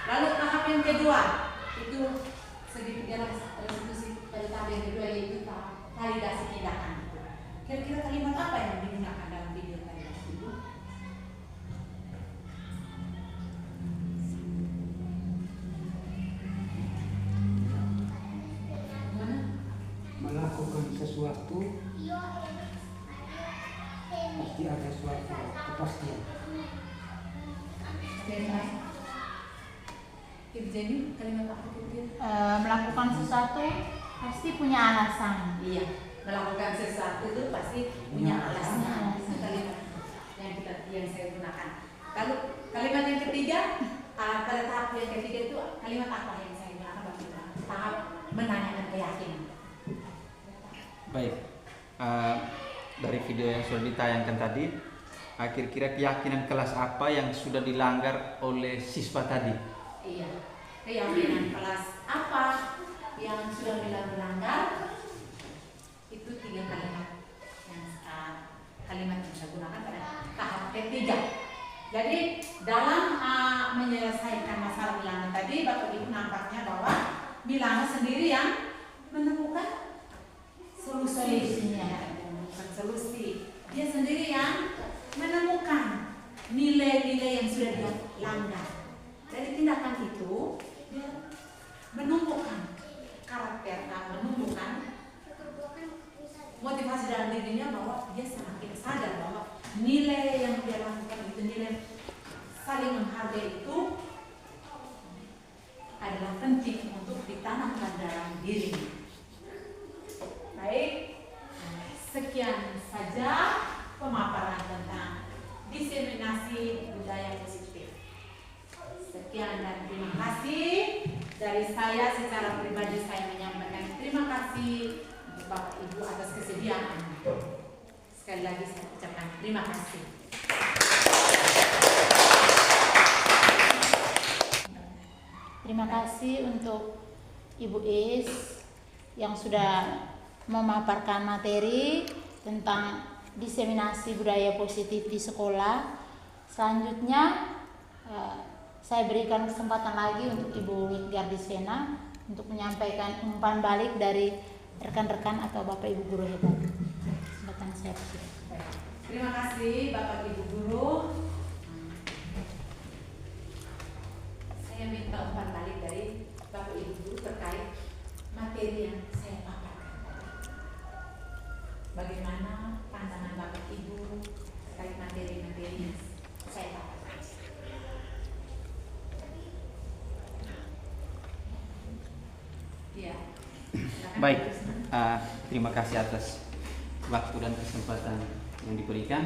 [SPEAKER 4] Lalu tahap yang kedua itu segitiga restitusi pada tahap yang kedua yaitu tahap validasi tindakan. Kira-kira kalimat apa yang digunakan dalam video tadi, Ibu? Ibu Jenny, kalimat apa itu?
[SPEAKER 1] Melakukan sesuatu pasti punya alasan.
[SPEAKER 4] Iya, melakukan sesuatu itu pasti punya alasan. Itu kalimat yang saya gunakan. Kalau kalimat yang ketiga, pada tahap yang ketiga itu kalimat apa yang saya gunakan waktu itu? Tahap menanyakan keyakinan.
[SPEAKER 6] Baik, dari video yang sudah ditayangkan tadi, kira-kira keyakinan kelas apa yang sudah dilanggar oleh siswa tadi?
[SPEAKER 4] Iya, keyakinan kelas apa yang sudah dilanggar? Itu 3 kalimat yang kalimat yang saya gunakan pada tahap ketiga. Jadi dalam menyelesaikan masalah bilangan tadi, Bapak Ibu nampaknya bahwa bilangan sendiri yang menemukan solusinya, bukan solusi. Dia sendiri yang menemukan nilai-nilai yang sudah dia langgar. Dari tindakan itu dia menumbuhkan karakter, menumbuhkan motivasi dalam dirinya bahwa dia semakin sadar bahwa nilai yang dia lakukan itu, nilai saling menghargai itu adalah penting untuk ditanamkan dalam dirinya. Baik, sekian saja pemaparan tentang diseminasi budaya positif. Sekian dan terima kasih. Dari saya secara pribadi saya menyampaikan terima kasih untuk Bapak Ibu atas kesediaan. Sekali lagi saya ucapkan terima kasih.
[SPEAKER 1] Terima kasih untuk Ibu Is yang sudah memaparkan materi tentang diseminasi budaya positif di sekolah. Selanjutnya saya berikan kesempatan lagi untuk Ibu Witgardis Vena untuk menyampaikan umpan balik dari rekan-rekan atau Bapak Ibu guru hebat. Kesempatan saya.
[SPEAKER 4] Terima kasih Bapak Ibu guru. Saya minta umpan balik dari Bapak Ibu guru terkait materi yang saya paparkan. Bagaimana pandangan Bapak Ibu terkait materi-materi yang saya paparkan? Ya.
[SPEAKER 3] Baik, terima kasih atas waktu dan kesempatan yang diberikan.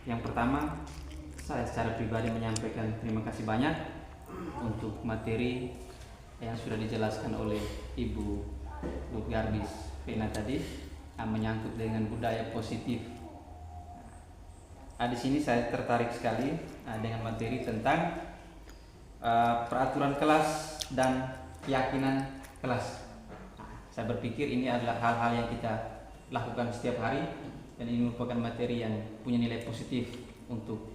[SPEAKER 3] Yang pertama, saya secara pribadi menyampaikan terima kasih banyak untuk materi yang sudah dijelaskan oleh Ibu Witgardis Vena tadi, menyangkut dengan budaya positif. Di sini saya tertarik sekali dengan materi tentang peraturan kelas dan keyakinan kelas. Saya berpikir ini adalah hal-hal yang kita lakukan setiap hari dan ini merupakan materi yang punya nilai positif untuk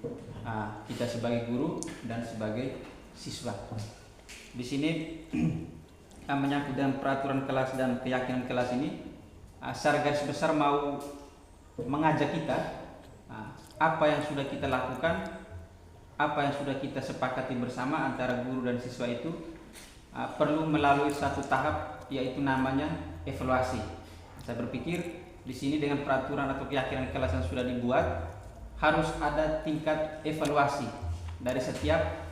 [SPEAKER 3] kita sebagai guru dan sebagai siswa. Di sini menyangkut dengan peraturan kelas dan keyakinan kelas ini, secara garis besar mau mengajak kita apa yang sudah kita lakukan, apa yang sudah kita sepakati bersama antara guru dan siswa itu perlu melalui satu tahap, yaitu namanya evaluasi. Saya berpikir di sini dengan peraturan atau keyakinan kelas yang sudah dibuat harus ada tingkat evaluasi dari setiap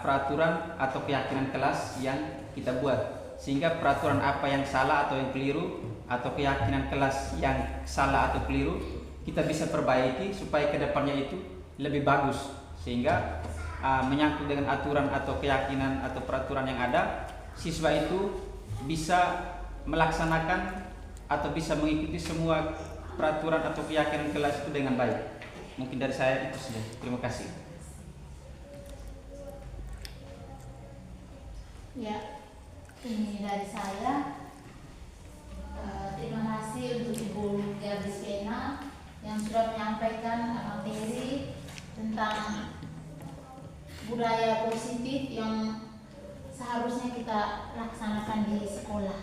[SPEAKER 3] peraturan atau keyakinan kelas yang kita buat, sehingga peraturan apa yang salah atau yang keliru atau keyakinan kelas yang salah atau keliru kita bisa perbaiki supaya kedepannya itu lebih bagus, sehingga menyangkut dengan aturan atau keyakinan atau peraturan yang ada, siswa itu bisa melaksanakan atau bisa mengikuti semua peraturan atau keyakinan kelas itu dengan baik. Mungkin dari saya itu saja. Terima kasih.
[SPEAKER 1] Ya, ini dari saya. Terima kasih untuk Ibu Witgardis Vena yang sudah menyampaikan materi tentang budaya positif yang seharusnya kita laksanakan di sekolah.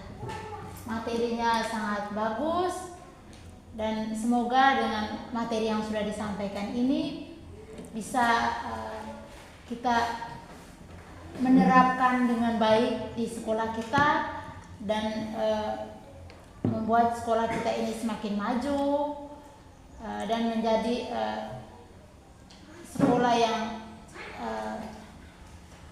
[SPEAKER 1] Materinya sangat bagus dan semoga dengan materi yang sudah disampaikan ini bisa kita menerapkan dengan baik di sekolah kita dan membuat sekolah kita ini semakin maju dan menjadi sekolah yang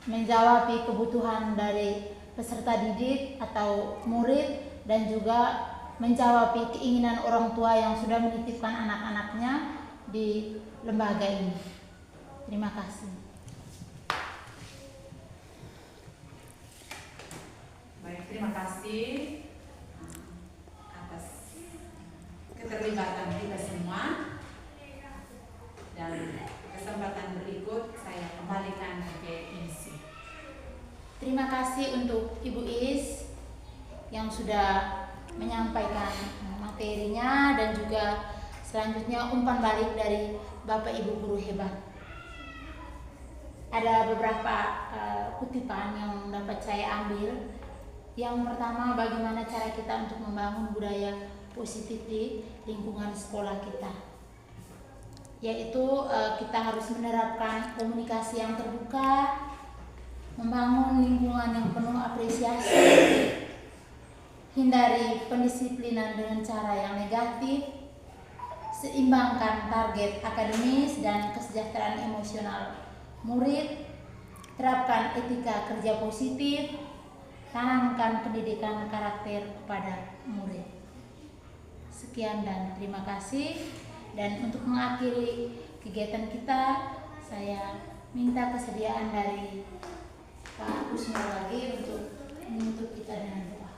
[SPEAKER 1] menjawab kebutuhan dari peserta didik atau murid dan juga menjawab keinginan orang tua yang sudah menitipkan anak-anaknya di lembaga ini. Terima kasih.
[SPEAKER 4] Baik, terima kasih atas keterlibatan kita semua. Dan kesempatan berikut saya kembalikan ke MC.
[SPEAKER 1] Terima kasih untuk Ibu Is yang sudah menyampaikan materinya dan juga selanjutnya umpan balik dari Bapak Ibu guru hebat. Ada beberapa kutipan yang dapat saya ambil. Yang pertama, bagaimana cara kita untuk membangun budaya positif di lingkungan sekolah kita. Yaitu kita harus menerapkan komunikasi yang terbuka, membangun lingkungan yang penuh apresiasi, hindari pendisiplinan dengan cara yang negatif, seimbangkan target akademis dan kesejahteraan emosional murid, terapkan etika kerja positif, tanamkan pendidikan karakter kepada murid. Sekian dan terima kasih. Dan untuk mengakhiri kegiatan kita, saya minta kesediaan dari Pak Kusmo lagi untuk menutup kita dengan doa.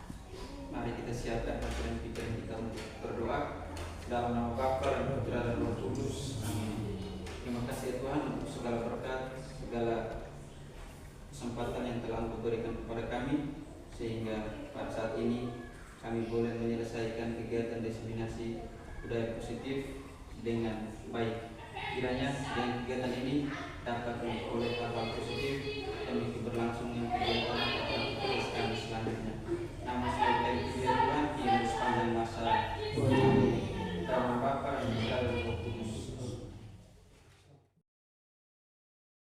[SPEAKER 6] Mari kita siapkan hati dan pikiran kita untuk berdoa dalam nama Bapa dan Putra dan Roh Kudus. Amin. Terima kasih ya Tuhan untuk segala berkat, segala kesempatan yang telah Engkau berikan kepada kami, sehingga pada saat ini kami boleh menyelesaikan kegiatan diseminasi budaya positif dengan baik. Kiranya dengan kegiatan ini dapat